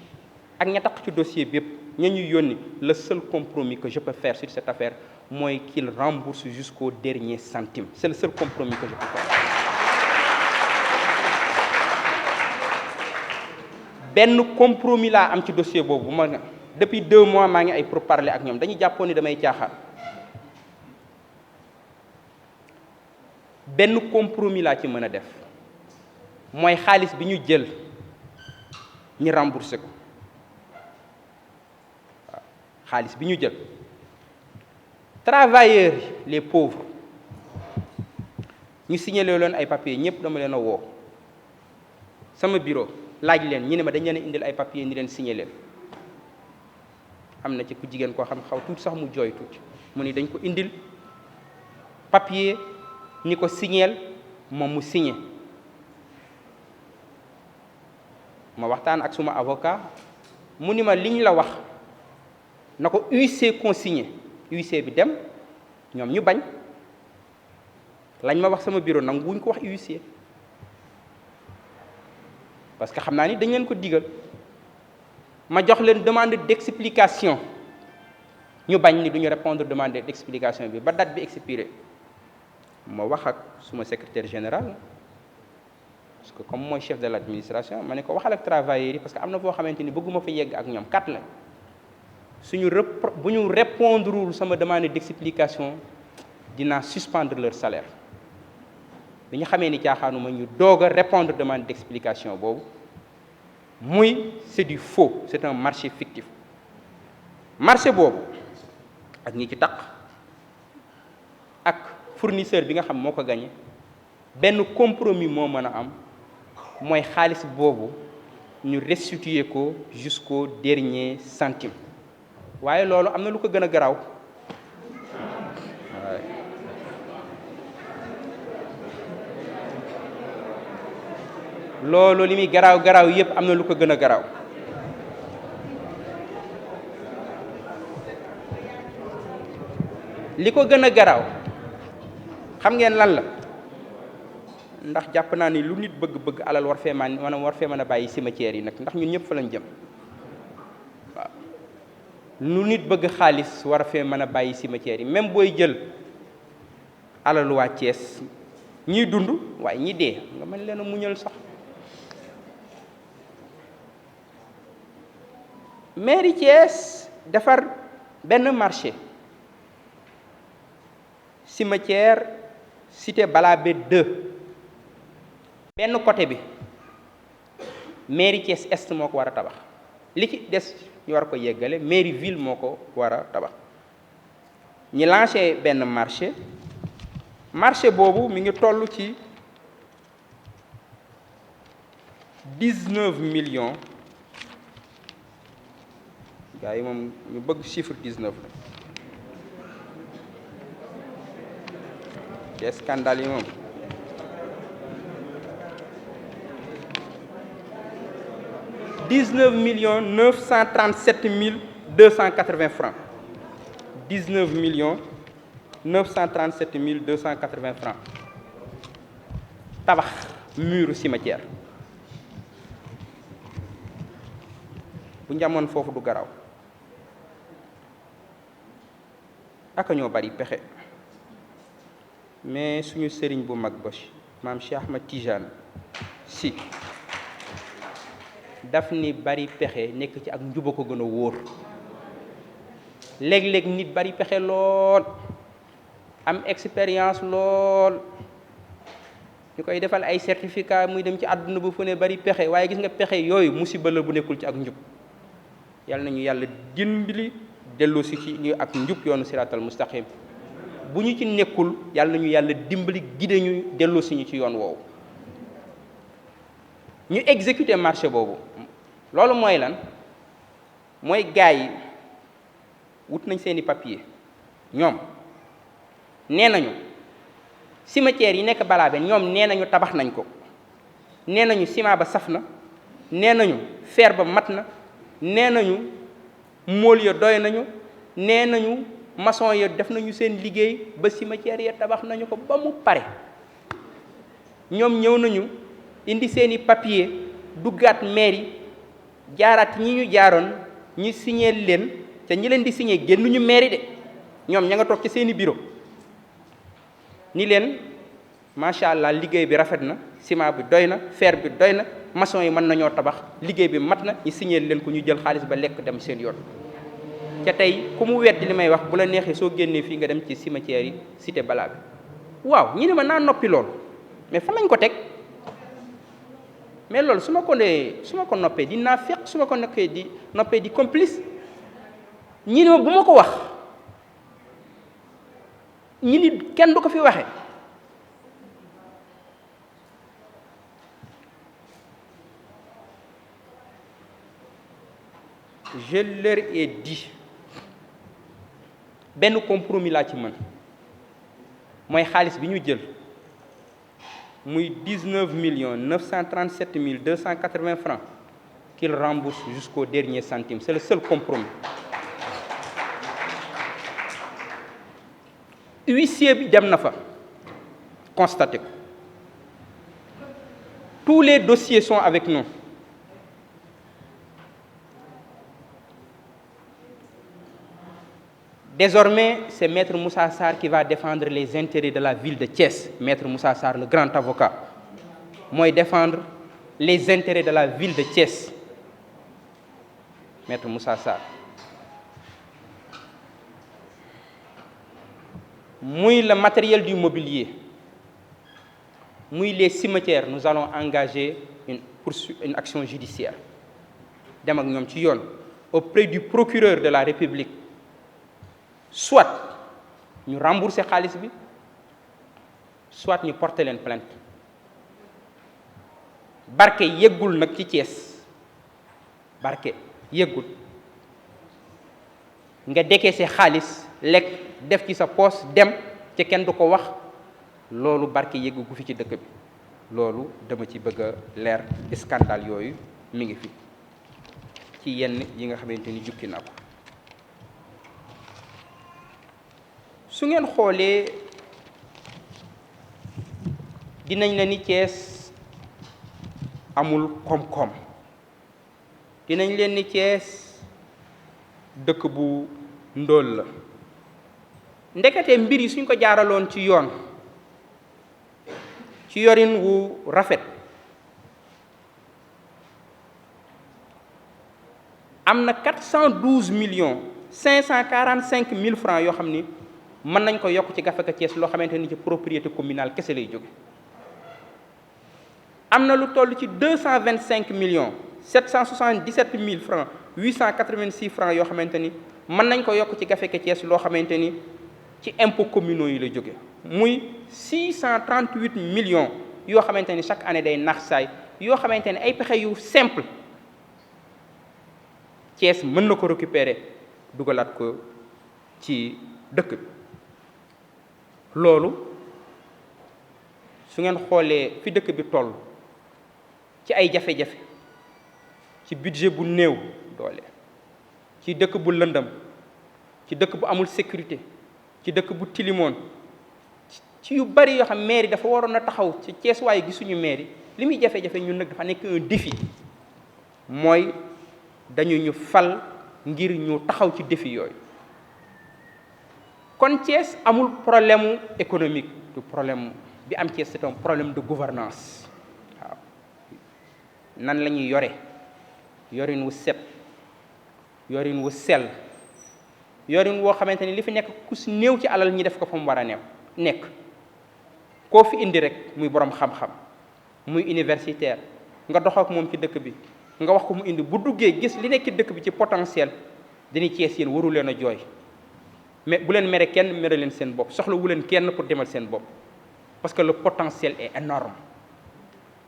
ak ña tax ci dossier bi yëpp ña ñu yónni le seul compromis que je peux faire sur cette affaire mooy qu'il rembourse jusqu'au dernier centime. C'est le seul compromis que je peux faire. benn compromis laa am ci dossier boobu ma depuis 2 mois maa ngi ay pourparlers ak ñoom dañuy jàppoon ni damay caaxaan. benn compromis laa ci mën a def mooy xaalis bi ñu jël ñu remboursé ko waaw xaalis bi ñu jël travailleurs les pauvres ñu signalé leen ay papiers ñëpp dama leen a woo sama bureau laaj leen ñu ne ma dañ leen a indil ay papiers ni leen signé leen am na ci ku jigéen koo xam xaw tuuti sax mu jooy tuuti mu ni dañ ko indil papier ni ko signeel moom mu signé ma waxtaan ak suma avocat mu ni ma liñ la wax na ko huissier consigné huissier bi dem ñoom ñu bañ lañ ma wax sama bureau nanguwuñ ko wax huissier parce que xam naa ni dañ leen ko digal ma jox leen demande d'explication ñu bañ ni duñu répondre demande d'explication bi ba date bi expiré ma wax ak suma secrétaire général parce que comme mooy chef de l'administration ma ne ko waxal ak travailleurs yi parce que am na foo xamante ni bëgguma fa yegg ak ñoom 4 la suñu bu ñu répondrewul sama demande d'explication dinaa suspendre leur salaire bi ñu xamee ni caaxaanuma ñu doog a répondre demande d'explication boobu muy c'est du faux, c'est un marché fictif. Marché boobu ak ñi ci taq ak fournisseur bi nga xam moo ko gagné benn compromis moo mën a am mooy xaalis boobu ñu restituer ko jusqu'au dernier centime. waaye loolu am na lu ko gën a garaaw loolu li muy garaaw garaaw yépp am na lu ko gën a garaaw li ko gën a garaaw xam ngeen lan la ndax jàpp naa ni lu nit bëgg-bëgg alal war fee mën a bàyyi cimetière yi nag ndax ñun ñëpp fa lañ jëm waaw lu nit bëgg xaalis war fee mën a bàyyi cimetière yi même booy jël alalu waa Thiès ñiy dund waaye ñi dee nga mën leen a muñal sax. mairie Thiès defar benn marché cimetière cité Balabé 2 benn côté bi mairie Thiès Est moo ko war a tabax li ci des ñu war ko yeggale mairie ville moo ko war a tabax ñi lancé benn marché boobu mi ngi toll ci 19 millions gars yi moom ñu bëgg chiffre 19 la ci scandale yi moom $19,937,280 francs 19,937,280 francs tabax muru cimetière bu njamoon foofu du garaw aka ñoo bari pexe mais suñu sëriñ bu mag ba maam Cheikh Ahmad Tijane si daf ni bari pexe nekk ci ak njuba ko gën a wóor léeg-léeg nit bari pexe lool am expérience lool ñu koy defal ay certificat muy dem ci àdduna bu fu ne bari pexe waaye gis nga pexe yooyu musiba la bu nekkul ci ak njub yàlla nañu yàlla dimbali dellu si ci ñu ak njub yoonu siratal mustaqim bu ñu ci nekkul yàlla nañu yàlla dimbali gide ñu dellu si ñu ci yoon woowu ñu exécuter marché boobu loolu mooy lan mooy gars yi wut nañ seeni papier ñoom nee nañu cimetière yi nekk Balabé ñoom nee nañu tabax nañ ko nee nañu ciment ba saf na nee nañu fer ba mat na nee nañu mool ya doy nañu nee nañu maçon ya def nañu seen liggéey ba cimetière ya tabax nañu ko ba mu pare ñoom ñëw nañu indi seeni papier duggaat mairie jaaraat ñi ñu jaaroon ñu signé leen te ñi leen di signé génnuñu mairie de ñoom ña nga toog ci seeni bureau ni leen macha allah liggéey bi rafet na ciment bi doy na fer bi doy na maçon yi mën nañoo tabax liggéey bi mat na ñu signé leen ko ñu jël xaalis ba lekk dem seen yoon. ca tey ku mu weddi li may wax bu la neexee soo génnee fii nga dem ci cimetière yi cité Balabé waaw ñu ne ma naa noppi loolu mais fan lañ ko teg mais loolu su ma ko noppee di naafeq su ma ko noppee di complice ñi ne ma bu ma ko wax ñi ni kenn du ko fi waxe je leur ai dit benn compromis laa ci mën mooy xaalis bi ñu jël muy 19,937,280 francs qu'il rembourse jusqu'au dernier centime. C'est le seul compromis. Huissier bi dem na fa constaté ko tous les dossiers sont avec nous. Désormais, c'est Maître Moussa Sarr qui va défendre les intérêts de la ville de Thiès. Maître Moussa Sarr, le grand avocat, moi défendre les intérêts de la ville de Thiès. Maître Moussa Sarr. Moi, le matériel du mobilier, moi, les cimetières, nous allons engager une action judiciaire. Dem ak ñoom ci yoon auprès du procureur de la République. Soit ñu rembourser xaalis bi soit ñu porter leen plainte barke yeggul nag ci Thiès barke yeggul nga décaisser xaalis lekk def ci sa poos dem te kenn du ko wax loolu barke yeggu gu fi ci dëkk bi loolu dama ci bëgg a leer scandale yooyu mi ngi fi ci yenn yi nga xamante ni jukki na ko su ngeen xoolee dinañ la ni Thiès amul koom-koom dinañ leen ni Thiès dëkk bu ndóol la ndekete mbir yi suñ ko jaaraloon ci yoon ci yorin wu rafet am na 412,545,000 francs yoo xam ni mën nañ ko yokk ci gafaka Thiès loo xamante ni ci propriété communale kese lay jóge am na lu toll ci 225 millions 777 000 francs 886 francs yoo xamante ni mën nañ ko yokk ci gafeke Thiès loo xamante ni ci impôts communaux yi la jóge muy 638 millions yoo xamante ni chaque année day nax saay yoo xamante ni ay pexe yu simple Thiès mën na ko récupérer dugalaat ko ci dëkk bi loolu su ngeen xoolee fi dëkk bi toll ci ay jafe-jafe ci budget bu néew doole ci dëkk bu lëndëm ci dëkk bu amul sécurité ci dëkk bu tilimoon ci yu bari yoo xam mairie dafa waroon a taxaw ci Thiès waaye gisuñu mairie li muy jafe-jafe ñun nag dafa nekk un défi mooy dañu ñu fal ngir ñu taxaw ci défi yooyu kon Thiès amul problème économique du problème bi am Thiès c'est un problème de gouvernance waaw nan la ñuy yore yorin wu set yorin wu sell yorin woo xamante ni li fi nekk ku si néew ci alal ñi def ko fa mu war a nekk koo fi indi rek muy borom xam-xam muy universitaire nga dox ak moom ci dëkk bi nga wax ko mu indi bu duggee gis li nekk ci dëkk bi ci potentiel dañuy Thiès yéen waru leen a jooy mais bu leen mere kenn mere leen seen bopp soxla wu leen kenn pour demal seen bopp parce que le potentiel est énorme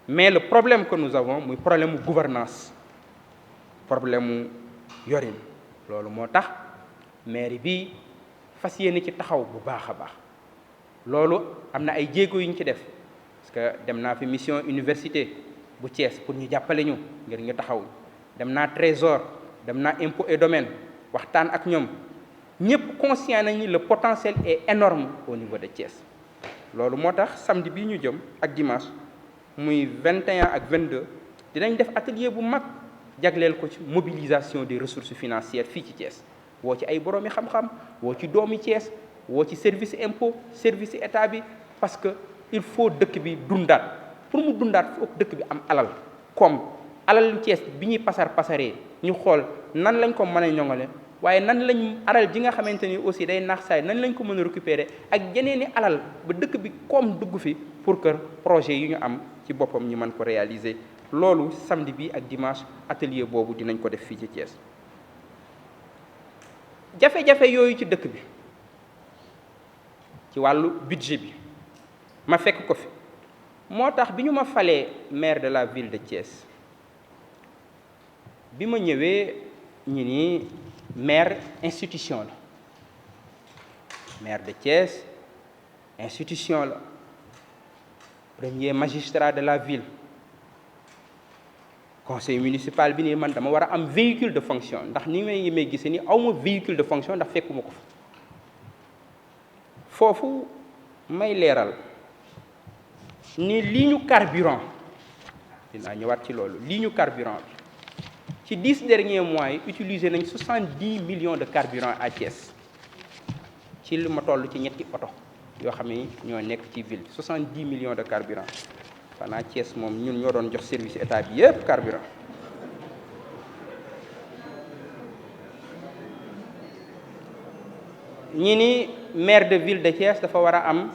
mais le problème que nous avons muy problème mu gouvernance problème mu yorin loolu moo tax mairie bi fas yéene ci taxaw bu baax a baax loolu am na ay jéego yu ñu ci def parce que dem naa fi mission université bu Thiès pour ñu jàppale ñu ngir ñu taxaw dem naa trésor dem naa impôt et domaine waxtaan ak ñoom ñëpp conscient nañ ni le potentiel est énorme au niveau de Thiès loolu moo tax samedi bii ñu jëm ak dimanche muy 21 ak 22 dinañ def atelier bu mag jagleel ko ci mobilisation des ressources financières fii ci Thiès woo ci ay boroomi xam-xam woo ci doomi Thiès woo ci service impôt service état bi parce que il faut dëkk bi dundaat pour mu dundaat foog dëkk bi am alal comme alal lu Thiès bi ñuy pasaree ñu xool nan lañ ko mën a ñoŋale waaye nan lañ alal ji nga xamante ni aussi day naax saay nan lañ ko mën a récupérer ak yeneeni alal ba dëkk bi comme dugg fi pour que projet yi ñu am ci boppam ñu mën ko réaliser loolu samedi bi ak dimanche atelier boobu dinañ ko def fii ci Thiès jafe-jafe yooyu ci dëkk bi ci wàllu budget bi ma fekk ko fi moo tax bi ñu ma falee maire de la ville de Thiès bi ma ñëwee ñi ni maire institution la maire de Thiès institution la premier magistrat de la ville conseil municipal bi nii man dama war a am véhicule de fonction ndax ni may gisee ni awma véhicule de fonction ndax fekkuma ko foofu may leeral ni ligne carburant dinaa ñëwaat ci loolu ligne carburant bi ci 10 derniers mois yi utilisé nañ 70 millions de carburant à Thiès ci li ma toll ci ñetti oto yoo xam ne ñoo nekk ci ville 70 millions de carburant xanaa Thiès moom ñun ñoo doon jox service état bi yépp carburant ñi ni maire de ville de Thiès dafa war a am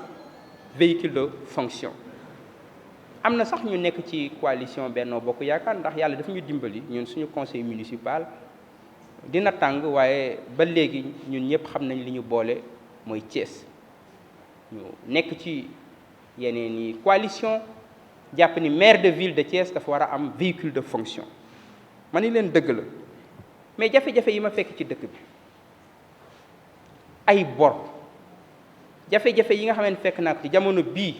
véhicule de fonction am na sax ñu nekk ci coalition Benno Bokk Yaakaar ndax yàlla dafa ñu dimbali ñun suñu conseil municipal dina tàng waaye ba léegi ñun ñëpp xam nañ li ñu boole mooy Thiès ñu nekk ci yeneen i coalition jàpp ni maire de ville de Thiès dafa war a am véhicule de fonction ma ni leen dëgg la mais jafe-jafe yi ma fekk ci dëkk bi ay bor jafe-jafe yi nga xam ne fekk naa ko ci jamono bii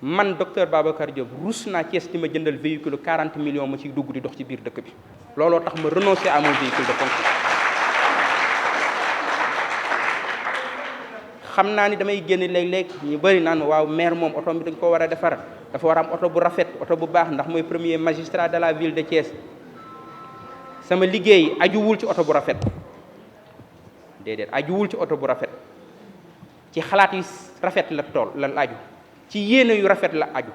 man docteur Babacar Diop rus naa Thiès di ma jëndal véhicule 40 millions ma ciy dugg di dox ci biir dëkk bi looloo tax ma renoncer à mon véhicule de fonction xam naa ni damay génn léeg-léeg ñu bëri naan waaw maire moom oto bi dañ ko war a defar dafa war a am oto bu rafet oto bu baax ndax mooy premier magistrat de la ville de Thiès sama liggéey ajuwul ci oto bu rafet déedéet ajuwul ci oto bu rafet ci xalaat yu rafet la tool la aju ci yéene yu rafet la aju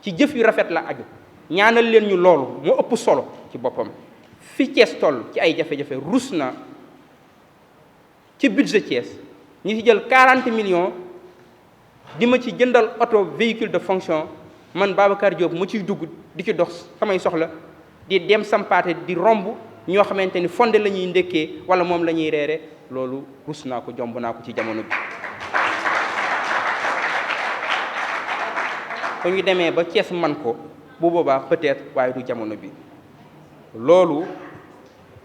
ci jëf yu rafet la aju ñaanal leen ñu loolu moo ëpp solo ci boppam fi Thiès toll ci ay jafe-jafe rus na ci budget Thiès ñi ci jël 40 millions di ma ci jëndal oto véhicule de fonction man Babacar Diop mu ciy dugg di ci dox samay soxla di dem sampaate di romb ñoo xamante ni fonde la ñuy ndékkee wala moom la ñuy reere loolu rus naa ko jomb naa ko ci jamono bi. ko ñu demee ba Thiès man ko bu boobaa peut-être waaye du jamono bi. loolu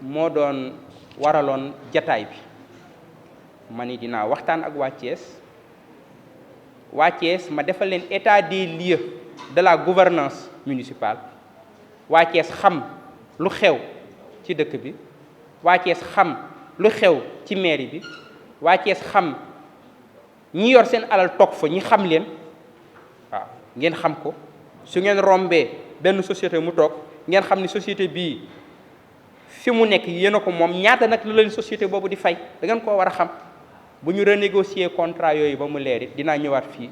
moo doon waraloon jataay bi ma ni dinaa waxtaan ak waa Thiès ma defal leen état des lieux de la gouvernance municipale waa Thiès xam lu xew ci dëkk bi waa Thiès xam lu xew ci mairie bi waa Thiès xam ñi yor seen alal toog fa ñi xam leen waaw ngeen xam ko su ngeen rombee benn société mu toog ngeen xam ni société bii fi mu nekk yéen a ko moom ñaata nag la leen société boobu di fay da ngeen koo war a xam bu ñu renégocier contrat yooyu ba mu leer it dinaa ñëwaat fii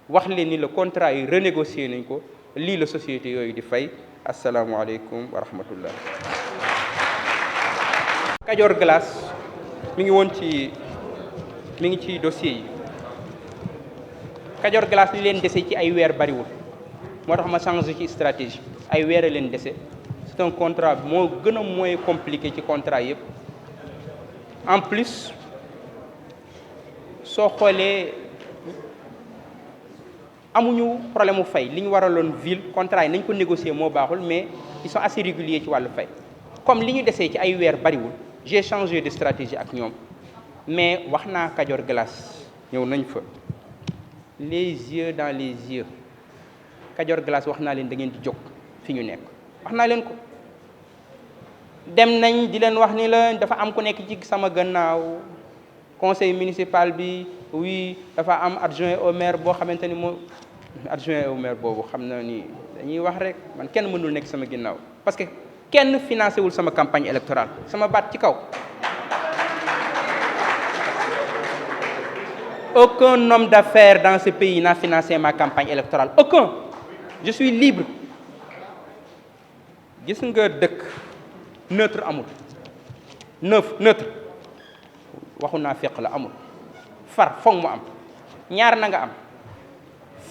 wax leen ni le contrat yi renégocier nañ ko lii la société yooyu di fay. asalaamualeykum wa rahmatullah. Kajoor Glace mi ngi ci dossier yi Kajoor Glace li leen dese ci ay weer bariwul moo tax ma changé ci stratégie ay weer a leen dese c'est un contrat moo gën a moins compliqué ci contrat yëpp en plus soo xoolee amuñu problème mu fay li ñu waraloon ville contrat yi nañ ko négocier moo baaxul mais ils sont assez réguliers ci wàllu fay comme li ñu desee ci ay weer bariwul j'ai changé de stratégie ak ñoom mais wax naa Kajoor Glace ñëw nañ fa les yeux dans les yeux Kajoor Glace wax naa leen da ngeen di jóg fi ñu nekk wax naa leen ko dem nañ di leen wax ni la dafa am ku nekk ci sama gannaaw conseil municipal bi oui dafa am adjoint au maire boo xamante ni moo adjoint au maire boobu xam na ni dañuy wax rek man kenn mënul nekk sama ginnaaw parce que kenn financé wul sama campagne électorale sama baat ci kaw. Aucun homme d'affaires dans ce pays n'a financé ma campagne électorale aucun. Je suis libre. Gis nga dëkk neutre amul neutre waxu naa fekk la amul far foog mu am ñaar na nga am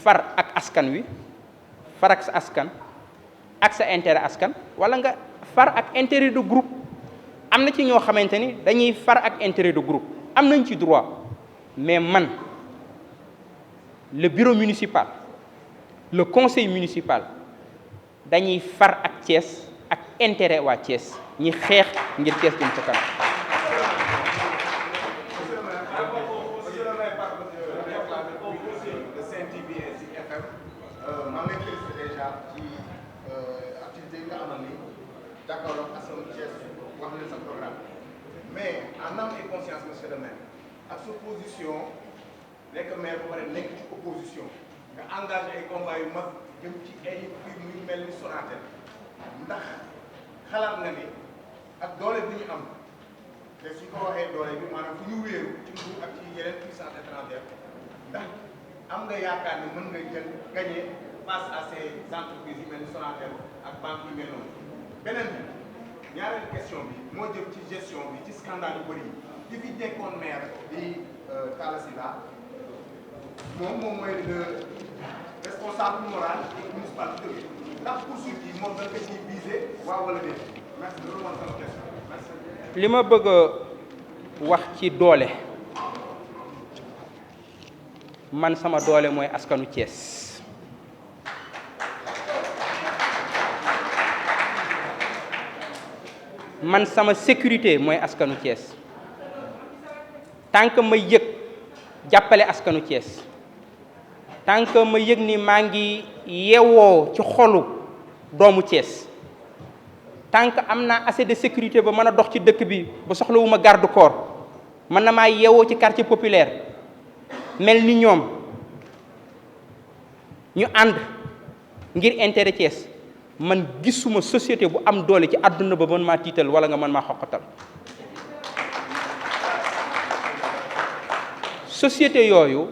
far ak askan wi far ak sa askan ak sa intérêt askan wala nga far ak intérêt de groupe. am na ci ñoo xamante ni dañuy far ak intérêt de groupe am nañ ci droit mais man le bureau municipal le conseil municipal dañuy far ak Thiès ak intérêt waa Thiès ñi xeex ngir Thiès jëm ca kanam. mais en âme et conscience monsieur le maire ak sa position nekk maire ba pare nekk ci opposition nga engagé ay combat yu mag jëm ci ay fii muy mel ni Sonatel ndax xalaat nga ni ak doole bi ñu am te su ko waxee doole bi maanaam fu ñu wéeru ci nguur ak ci yeneen puissance étrangère ndax am nga yaakaar ni mën nga jël gagner face à ces entreprises yu mel ni Sonatel ak banque yu mel noonu beneen bi ñaareelu question bi moo jëm ci gestion bi ci scandale yu bëri yi fi nekkoon maire di Talla Sylla moom mooy le responsable moral et municipal bi dëgg ndax poursuite yi moom da nga ciy visé waaw wala déet merci loolu mooy sama question merci. li ma bëgg a wax ci doole man sama doole mooy askanu Thiès. man sama sécurité mooy askanu Thiès tant que ma yëg jàppale askanu Thiès tant que ma yëg ni maa ngi yewoo ci xolu doomu Thiès tant que am naa assez de sécurité ba mën a dox ci dëkk bi ba soxlawuma garde corps mën na maa yewoo ci quartier populaire mel ni ñoom ñu ànd ngir intérêt Thiès man gisuma société bu am doole ci àdduna ba mën maa tiital wala nga mën maa xoqatal société yooyu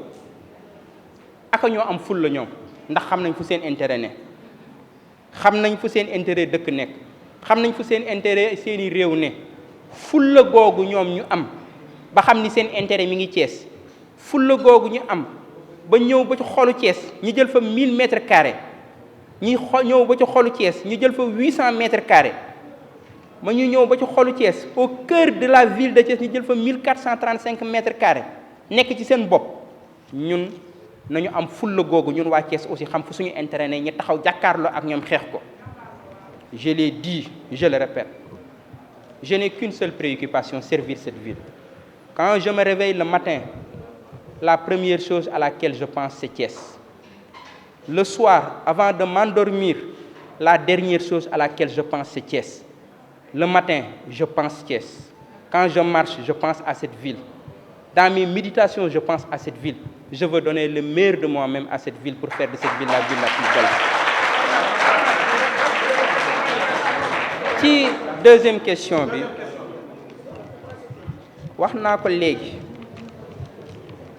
aka ñoo am ful la ñoom ndax xam nañ fu seen intérêt ne xam nañ fu seen intérêt dëkk nekk xam nañ fu seen intérêt seeni réew ne ful la googu ñoom ñu am ba xam ni seen intérêt mi ngi Thiès fulla googu ñu am ba ñëw ba ci xolu Thiès ñu jël fa 1000 mètres carrés ñi ñëw ba ci xolu Thiès ñu jël fa 800 mètres carrés ma ñu ñëw ba ci xolu Thiès au cœur de la ville de Thiès ñu jël fa 1435 mètres carrés nekk ci seen bopp ñun nañu am fulla googu ñun waa Thiès aussi xam fu suñu intérêt ne ñu taxaw jàkkaarloo ak ñoom xeex ko. Je l'ai dit, je le répète, je n'ai qu'une seule préoccupation, servir cette ville. Quand je me réveille le matin, la première chose à laquelle je pense, c'est Thiès. Le soir, avant de m'endormir, la dernière chose à laquelle je pense, c'est Thiès. Le matin, je pense Thiès. Quand je marche, je pense à cette ville. Dans mes méditations, je pense à cette ville. Je veux donner le meilleur de moi-même à cette ville pour faire de cette ville la ville la plus belle. Ci deuxième question bi wax naa ko léegi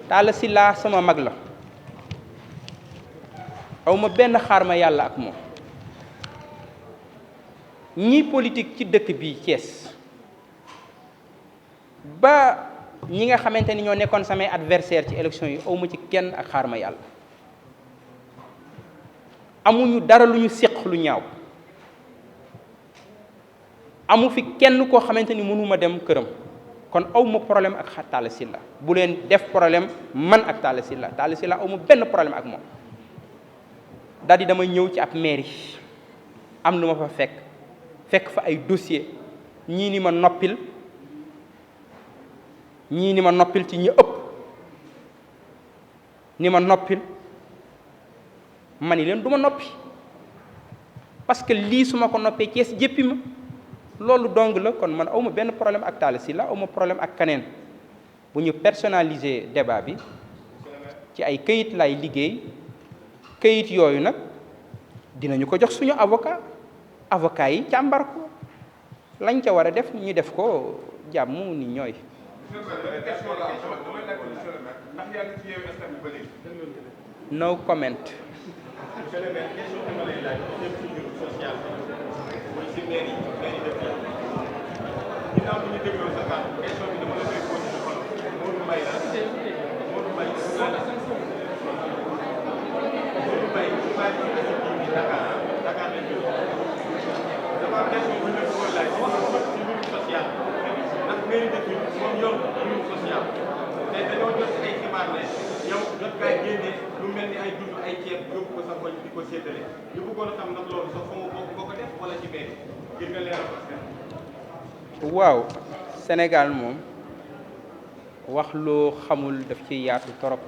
Talla Sylla sama mag la awma benn xaar ma yàlla ak moom ñi politique ci dëkk bi Thiès ba ñi nga xamante ni ñoo nekkoon samay adversaire ci élection yi awma ci kenn ak xaar ma yàlla amuñu dara lu ñu séq lu ñaaw amu fi kenn koo xamante ni mënuma dem këram kon awma problème ak Talla Sylla bu leen def problème man ak Talla Sylla awma benn problème ak moom daal di dama ñëw ci ab mairie am lu ma fa fekk fa ay dossier ñii ni ma noppil ci ñi ëpp ni ma noppil ma ni leen du ma noppi parce que lii su ma ko noppee Thiès jéppi ma loolu dong la kon man awma benn problème ak Talla Sylla awma problème ak keneen bu ñu personnaliser débat bi ci ay këyit lay liggéey këyit yooyu nag dinañu ko jox suñu avocat yi càmbar ko lañ ca war a def ñu def ko jàmm ni ñooy. No comment. ginnaaw bi ñu dégloo sa kàddu question bi dama la koy posé ci xol Modou Mbaye la Modou Mbaye ci bàyyi ci ASIC bi Dakar lañ jóg dafa am question bu ñu la bëggoon laaj ci mbirum social ndax mairie de Fimela moom yor mbirum social te dañoo jot ay xibaar ne yow jot ngaa génne lu mel ni ay dund ay ceeb yóbbu ko sa koñ di ko séddale ñu bëggoon a xam nag loolu sax fa nga bokk ko def wala ci mairie ngir nga leeral ko. waaw Sénégal moom wax loo xamul daf ci yaatu torop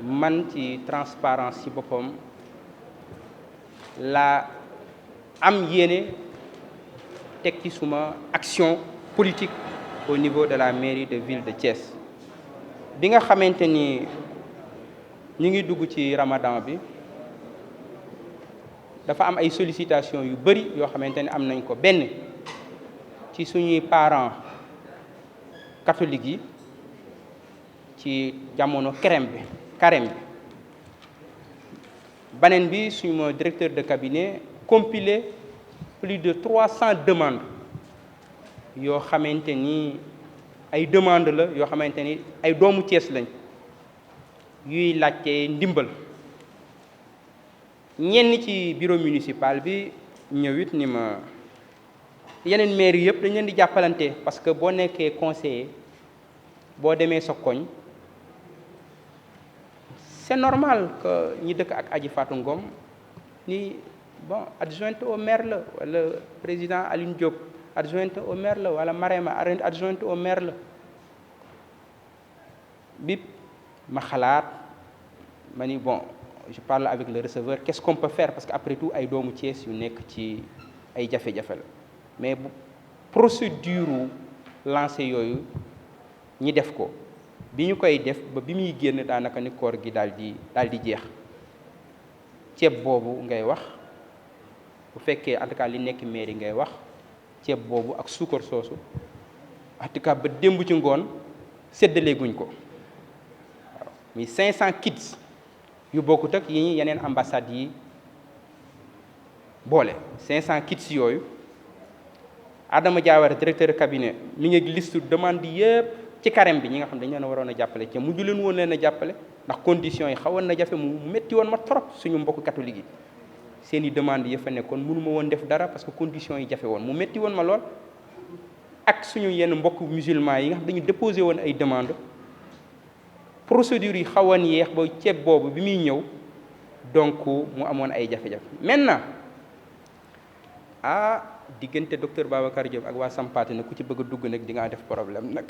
man ci transparence ci boppam laa am yéene teg ci suma action politique au niveau de la mairie de ville de Thiès bi nga xamante ni ñu ngi dugg ci Ramadan bi dafa am ay sollicitation yu bari yoo xamante ni am nañ ko benn ci suñuy parents catholiques yi ci jamono carême bi beneen bi suñu directeur de cabinet compilé plus de 300 demandes yoo xamante ni ay demandes la yoo xamante ni ay doomu Thiès lañ yuy laajte ndimbal ñenn ci bureau municipal bi ñëwit ni ma yeneen maire yëpp dañ leen di jàppalante parce que boo nekkee conseiller boo demee sa koñ c'est normal que ñi dëkk ak Adji Fatou Ngom ni bon adjointe au maire la wala président Aline Diop adjointe au maire la wala Marema adjointe au maire la bi ma xalaat ma ni bon je parle avec le receveur qu'est-ce qu'on peut faire parce que après tout ay doomu Thiès yu nekk ci ay jafe-jafe la mais bu procédure lancé yooyu ñi def ko bi ñu koy def ba bi muy génn daanaka ni koor gi daal di jeex ceeb boobu ngay wax bu fekkee en tout cas li nekk mairie ngay wax ceeb boobu ak suukar soosu en tout cas ba démb ci ngoon séddalee guñ ko waaw muy 500 kits yu bokkut ak yi yeneen ambassades yi boole 500 kits yooyu Adama Diawara directeur de cabinet mi ngi liste demande yëpp ci carême bi ñi nga xam dañ leen a waroon a jàppale ca mujj leen woon leen a jàppale ndax conditions yi xawoon na jafe mu métti woon ma trop suñu mbokk catholique yi seen i demande yi fa nekkoon mënu ma woon def dara parce que conditions yi jafe woon mu métti woon ma lool ak suñu yenn mbokk musulman yi nga xam dañu déposé woon ay demande procédures yi xawoon yeex ba ceeb boobu bi muy ñëw donc mu amoon ay jafe-jafe maintenant diggante docteur Babacar Diop ak waa Sampaate nag ku ci bëgg a dugg nag di nga def problème nag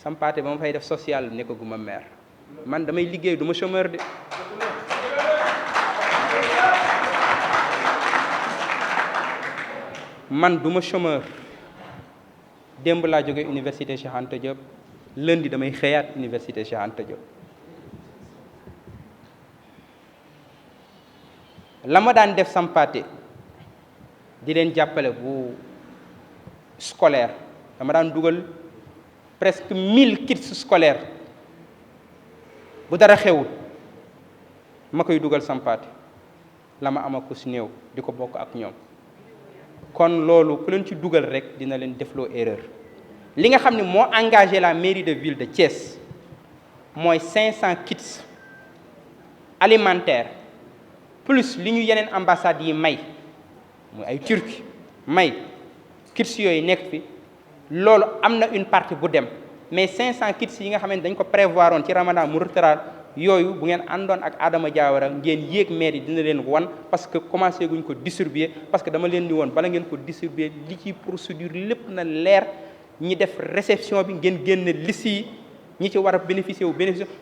Sampaate ba ma fay def social nekkaguma maire man damay liggéey du ma chômeur de man du ma chômeur démb laa jógee université Cheikh Anta Diop lundi damay xëyaat université Cheikh Anta Diop la ma daan def Sampaate di leen jàppale bu scolaire dama daan dugal presque 1000 kits scolaires bu dara xewul ma koy dugal Sampaate la ma ama ko si néew di ko bokk ak ñoom kon loolu ku leen ci dugal rek dina leen defloo erreur li nga xam ne moo engagé la mairie de ville de Thiès mooy 500 kits alimentaires plus li ñu yeneen ambassades yi may muy ay Turquie may kits yooyu nekk fi loolu am na une partie bu dem mais 500 kits yi nga xam ne dañ ko prévoir woon ci Ramadan mu retard yooyu bu ngeen àndoon ak Adama Diawara ngeen yéeg maire yi dina leen wan parce que commencé guñ ko distribuer parce que dama leen ni woon bala ngeen ko distribuer li ci procédure lépp na leer ñi def réception bi ngeen génne liste yi ñi ci war a bénéficier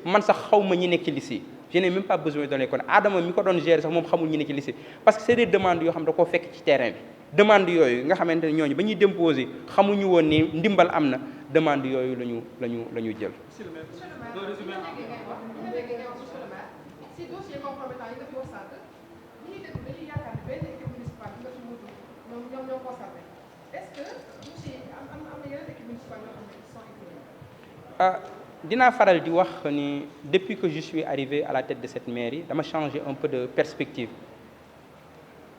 man sax xaw ma ñi nekk ci liste yi je n'ai même pas besoin de donner kon Adama mi ko doon gérer sax moom xamul ñi ne ci liste parce que c'est des demandes yoo xam da koo fekk ci terrain bi demande yooyu nga xamante ne ñooñu ba ñuy déposer xamuñu woon ni ndimbal am na demande yooyu la ñu jël. dinaa faral di wax ni depuis que je suis arrivé à la tête de cette mairie dama changé un peu de perspective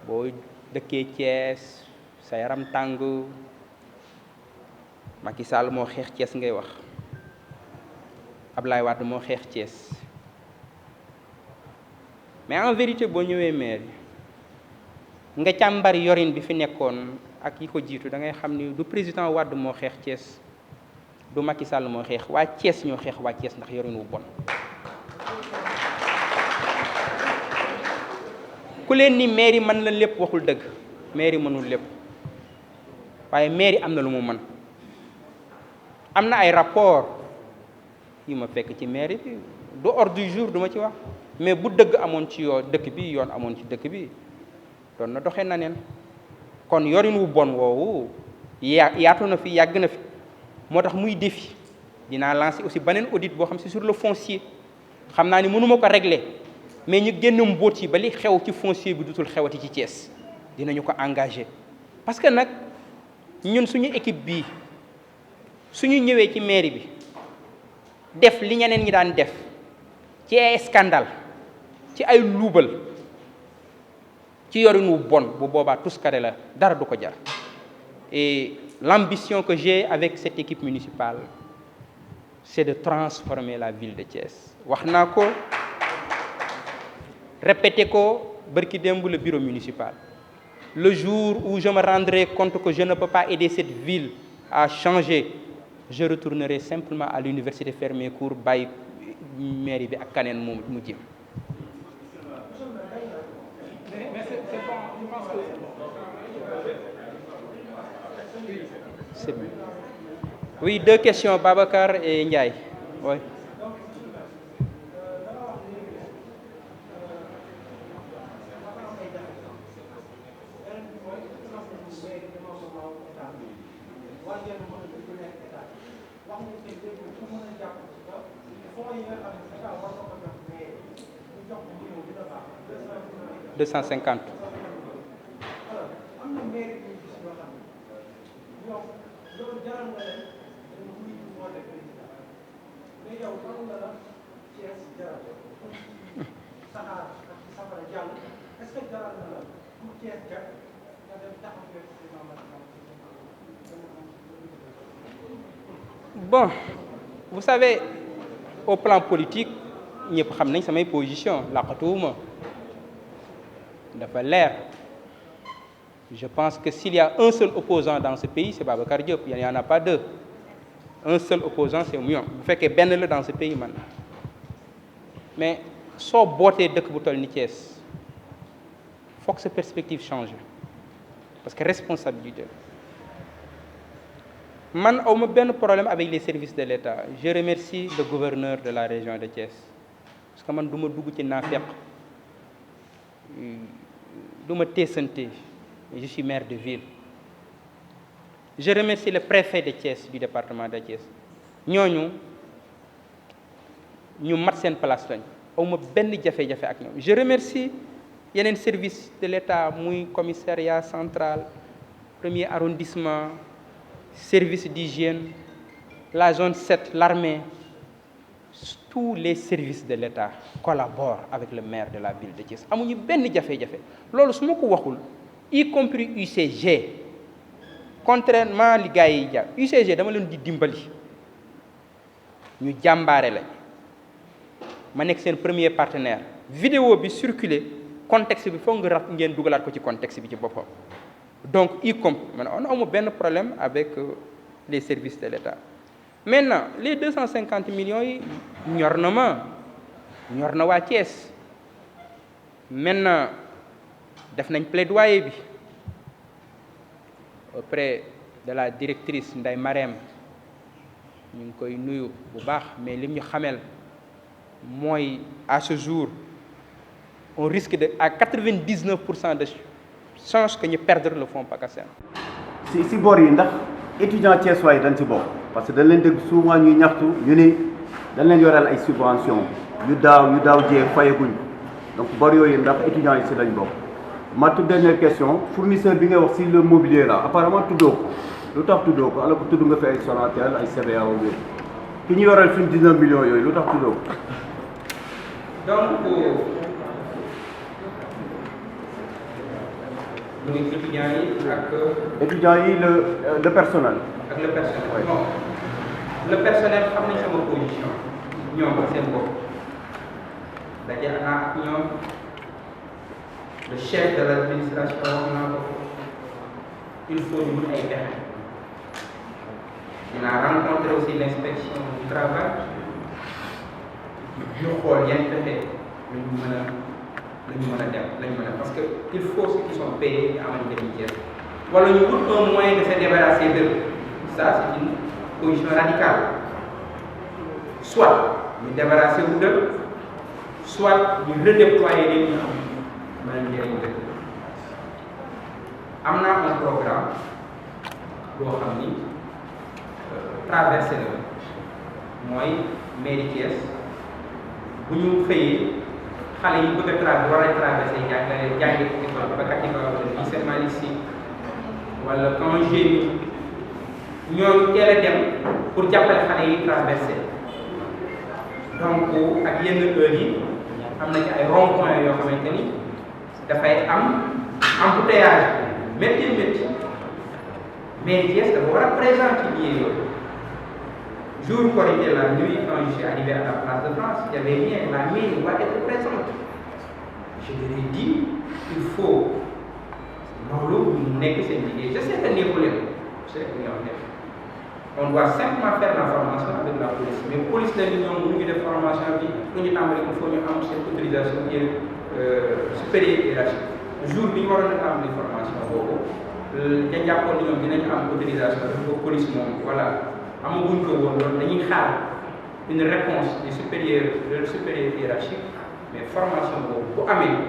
boo dëkkee Thiès sa yaram tàng Macky Sall moo xeex Thiès ngay wax Ablaye Wade moo xeex Thiès mais en vérité boo ñëwee mairie nga càmbar yorin bi fi nekkoon ak yi ko jiitu da ngay xam ni du président Wade moo xeex Thiès du Macky Sall moo xeex waa Thiès ñoo xeex waa Thiès ndax yorin wu bon ku leen ni mairie mën na lépp waxul dëgg mairie mënul lépp waaye mairie am na lu mu mën am na ay rapport yi ma fekk ci mairie bi du ordre du jour duma ci wax mais bu dëgg amoon ci yoo dëkk bi yoon amoon ci dëkk bi doon na doxee na neen kon yorin wu bon woowu yaatu na fi yàgg na fi moo tax muy défi dinaa lancer aussi beneen audit boo xam si sur le foncier xam naa ni mënuma ko régler mais ñu génn mbóot yi ba li xew ci foncier bi dutul xewati ci Thiès dinañu ko engagé parce que nag ñun suñu équipe bii suñu ñëwee ci mairie bi def li ñeneen ñi daan def ci ay scandale ci ay luubal ci yorin wu bon bu boobaa tuskare la dara du ko jar et l'ambition que j'ai avec cette équipe municipale c'est de transformer la ville de Thiès wax naa ko répété ko bërki démb le bureau municipal le jour où je me rendrai compte que je ne peux pas aider cette ville à changer je retournerai simplement à l'université faire mes cours bàyyi mairie bi ak kaneen mu jëm c'est bon. Oui, deux questions, Babacar et Ndiaye. Oui. « 250. Bon, vous savez, au plan politique, ñëpp xam nañ samay position laqatuwuma dafa leer. Je pense que s'il y a un seul opposant dans ce pays, c'est Babacar Diop. Il n'y en a pas deux. Un seul opposant, c'est Mion. Bu fekkee benn la dans ce pays man. Mais soo bootee dëkk bu toll ni Thiès, faut que sa perspective change. Parce que responsabilité. Man awma benn problème avec les services de l'État. Je remercie le gouverneur de la région de Thiès. Parce que man du ma dugg ci naafeq, du ma teesante. Je suis maire de ville. Je remercie le préfet de Thiès, du département de Thiès. ñooñu ñu mat seen place lañ awma benn jafe-jafe ak ñoom. Je remercie yeneen service de l'État muy commissariat central, premier arrondissement, service d'hygiène, la zone 7, l'armée. Tous les services de l'État collaborent avec le maire de la ville de Thiès. Amuñu benn jafe-jafe. Loolu su ma ko waxul, y compris UCG, contrairement li gars yi jàpp UCG dama leen di dimbali ñu jàmbaare lañ ma nekk seen premier partenaire. Vidéo bi circulé contexte bi foog nga raf ngeen dugalaat ko ci contexte bi ci boppam. Donc y compris man on amu benn problème avec les services de l'État. Maintenant les 250 millions yi ñor na waa Thiès. Maintenant def nañ plaidoyer bi auprès de la directrice Ndeye Marème ñu ngi koy nuyu bu baax, mais lim ñu xamel mooy à ce jour on risque de à 99% de chance que ñu perdre le fonds PACASEN. si bor yi ndax étudiant Thiès waay dañ ci bokk parce que dañ leen dégg souvent ñuy ñaxtu ñu ni dañ leen yoreel ay subventions yu daaw jee fayaguñ, donc bor yooyu ndax étudiants yi si lañ bokk. Ma toute dernière question, fournisseur bi nga wax si le mobilier là apparemment tuddoo ko lu tax tuddoo ko alors que tudd nga fi ay Sonatel ay CBA yooyu ki ñu yoreel suñu 19 millions yooyu lu tax tuddoo ko. Donc muy étudiants yi ak. étudiants yi le personnel. ak le personnel. Oui. Bon le personnel xam nañ sama position ñoom ak seen bopp daje naa ak ñoom. Le chef de l'administration wax naa ko il faut ñu mun ay pexe. dinaa rencontrer aussi l'inspection du travail ñu xool yan pexe lañu mën a dem parce que il faut ceux qui sont payés ñu amal njëriñ Thiès wala ñu wut un moyen de se débarrasser d'eux. Ça c'est une position radicale. Soit ñu débarrasser wu d'eux, soit ñu redéployer les ñu am naa un programme boo xam ni traversé la mooy mairie Thiès bu ñu xëyee xale yi bëgg a war a traversé jàngi école ba kat wala lycée Malick Sy wala congé bi ñooñu teel a dem pour jàppale xale yi traversé. Donc ak yenn heures yi am na ci ay rond-point yoo xamante ni dafay am embouteillage métti mais Thiès dafa war a présent ci biir yooyu. Jour Korité la nuit quand je suis arrivé à la place de France, il y avait bien la mairie doit être présente. Je leur ai dit il faut loolu mu nekk seen liggéey. Je sais que nekkul leen on doit simplement faire la formation avec la police mais police la ni ñoom bu ñu def formation bi pour ñu tàmbali il faut ñu am seen autorisation supérieure hiérarchique. Jour bi ñu waroon a tàmbali formation boobu dañ jàppoon ni ñoom dinañu am autorisation dafa ko police moom voilà amaguñ ko woon loolu dañuy xaar une réponse du supérieur hiérarchique mais formation boobu bu amee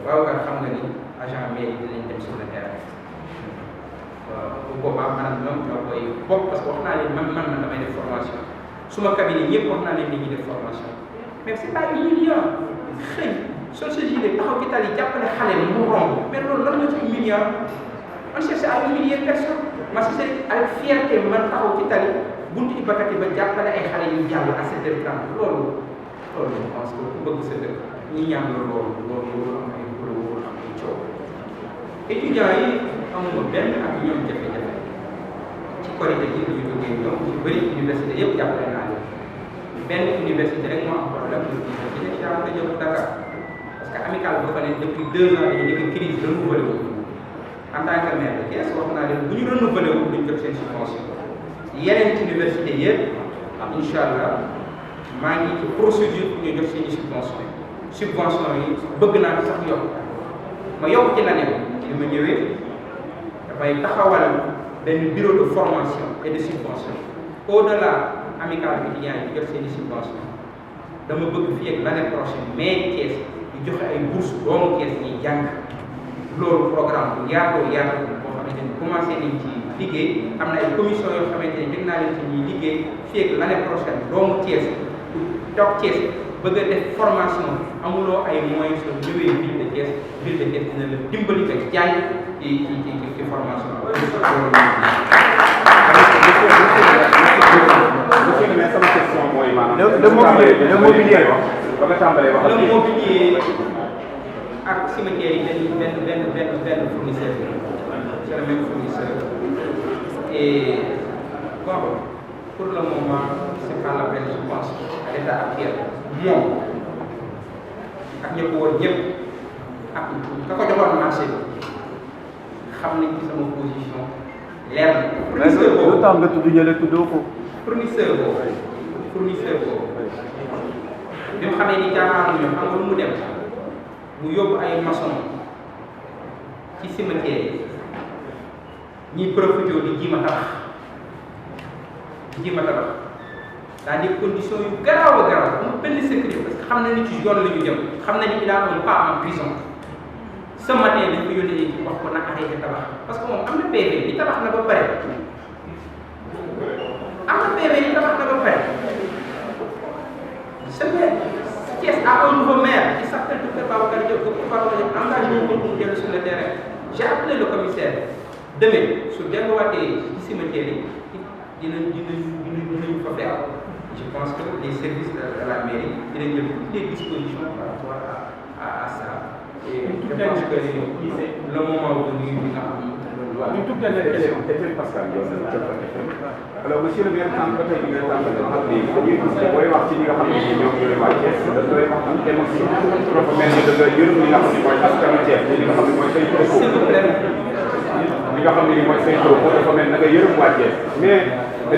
waaw kan xam nga ni agent mairie dinañ dem sur le terrain. Bu boobaa maanaam ñoom ñoo koy bokk parce que wax naa leen man damay def formation suma cabinet ñëpp wax naa leen ni ñuy def formation mais c'est pas humiliant xëy sol sa gilet taxaw ci tali jàppale xale bi mu romb mais loolu lan nga ci humiliant man cherche à humilier personne ma c'est avec fierté man taxaw ci tali buntu Ibakati ba jàppale ay xale yu jàll à 7h30 loolu je pense que ku bëgg sa dëkk ñi ñaan loolu am ay loolu am ay coow étudiants yi amuma benn ak ñoom jafe-jafe ci Korité gi ñu jógee ñoom ñu bëri université yëpp jàppale naa leen benn université rek moo am problème pour université Cheikh Anta Diop Dakar parce que amicale boo fa ne depuis 2 ans dañu nekk crise renouvelé wu en tant que maire de Thiès wax naa leen bu ñu renouvelé wu duñ jot seen subvention yeneen université yëpp incha allah maa ngi ci procédure pour ñu jot seen subvention yi bëgg naa sax yokk ma yokk ci l'année bi ma ñëwee dafay taxawal benn bureau de formation et de subvention au-delà amicale étudiants yi jot seen subvention dama bëgg fii ak l'année prochaine mais Thiès ñu joxe ay bourse doomu Thiès ñuy jàng loolu programme bu yaatoo boo xamante ni commencé nañ ci liggéey am na ay commission yoo xamante ni teg naa leen ci ñuy liggéey fii ak l'année prochaine doomu Thiès toog Thiès bëgg a def formation amuloo ay moyens soo ñëwee ville de Thiès dina la dimbali nga jaay ci formation sama question mooy maanaam le mobilier ba nga tàmbalee wax le mobilier ak cimetière yi dañuy benn fournisseur c'est le même fournisseur et bon pour le moment c'est pas la peine je pense à l'état actuel moom ak ñëpp woon ñëpp ak ka ko joxoon marché bi xam nañ ci sama position leer na fournisseur boobu lu tax nga tudd ñële tuddoo ko fournisseur boobu bi mu xamee ni jaaxaanuñu xam nga lu mu dem mu yóbbu ay maçon ci cimetière yi ñiy profité di jiima tabax daa di condition yu garaaw a garaaw amul benn sécurité parce que xam na ni ci yoon la ñu jëm xam na ni il a un pas en prison ce matin dañ ko yónnee ci wax ko na arrêté tabax parce que moom am na PV bi tabax na ba pare c'est vrai Thiès a un nouveau maire qui s'appelle Dr Babacar Diop engagé wu ko mu dellu sur le terrain j'ai appelé le commissaire demain su delluwaatee ci cimetière yi dinañu fa fekk je pense que les services de la mairie dinañ jël toutes les dispositions par rapport à ça et je pense que le moment venu bi nga xam ñu toute dernière question FM Pascal yow alors monsieur le maire ba tey bi nga tàmbali xam ni dañuy gis ne booy wax ci ñi nga xam ne ñoom ñooy waa Thiès da doy wax am émotion dafa mel ni da nga yërëm li nga xam ne mooy askanu Thiès li nga xam ne mooy say propos li nga xam ne ni mooy say propos dafa mel na nga yërëm waa Thiès mais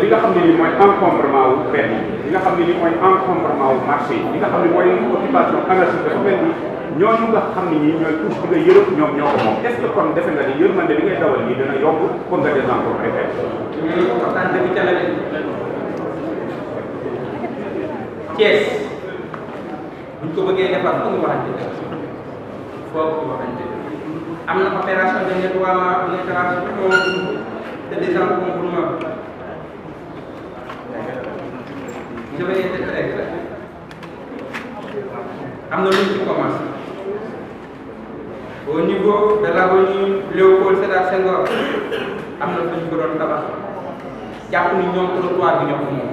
li nga xam ne ni mooy encombrement wu benn li nga xam ne ni mooy encombrement wu marché li nga xam ne mooy occupation anarchique dafa mel ni ñooñu nga xam ne ñii ñooy touche bi nga yërëm ñoom ñoo ko moom est-ce que kon defe nga ni yërmande bi ngay dawal nii dina yomb pour nga désencombré ay waxtaan dëgg ca la leen Thiès buñ ko bëggee defar foog ñu waxante am na opération de nettoiement de désencombrement je vais être très clair am na lu ñu ci commencé au niveau de l'avenue Léopold Sédar Senghor am na fu ñu ko doon tabax jàpp ni ñoom trottoir bi ñoo ko moom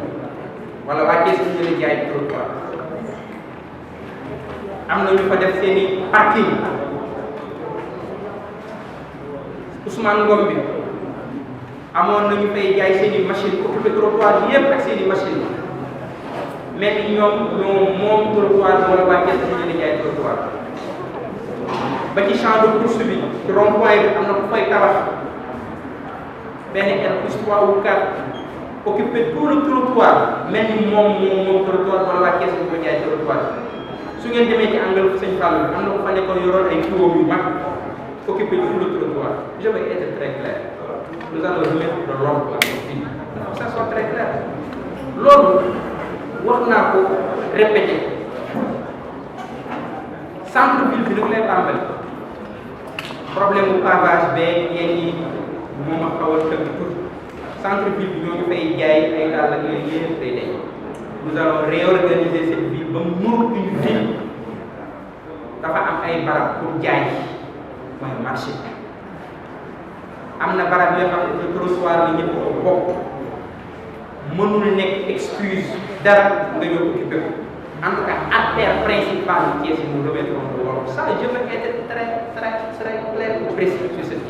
wala wàccee suñu leen jaay trottoir am na ñu fa def seeni parking Ousmane Ngom bi amoon nañu fay jaay seeni machine occupé trottoir bi yépp ak seeni machine mais ñoom moom trottoir wala wàccee suñu leen jaay trottoir ba ci champ de course bi ci rond point bi am na ku fay tabax benn R+3 ou 4 occupé tout le trottoir mel ni moom trottoir wala waa Thiès ñu ko jaay trottoir su ngeen demee ci angle Sëñ Fall bi am na ku fa nekkoon yoroon ay tuyaux yu mag occupé tout le trottoir je vais être très clair nous allons remettre de l'ordre dans notre ville il faut que ça soit très clair loolu wax naa ko répété centre ville bi nag lay tàmbali problème mu pavage beeg yenn yi moom a xaw a tëgg tuuti centre ville bi ñoo ñu fay jaay ay daal ak yooyu yëpp day day nous allons réorganiser cette ville ba mu nur une ville dafa am ay barab pour jaay mooy marché am na barab yoo xam ne trottoir la ñëpp ko bokk mënul nekk excuse dara nga ñëw occupé ko en tout cas artère principale Thiès nous remettrons de l'ordre ça je veux être très clair et précis sur cette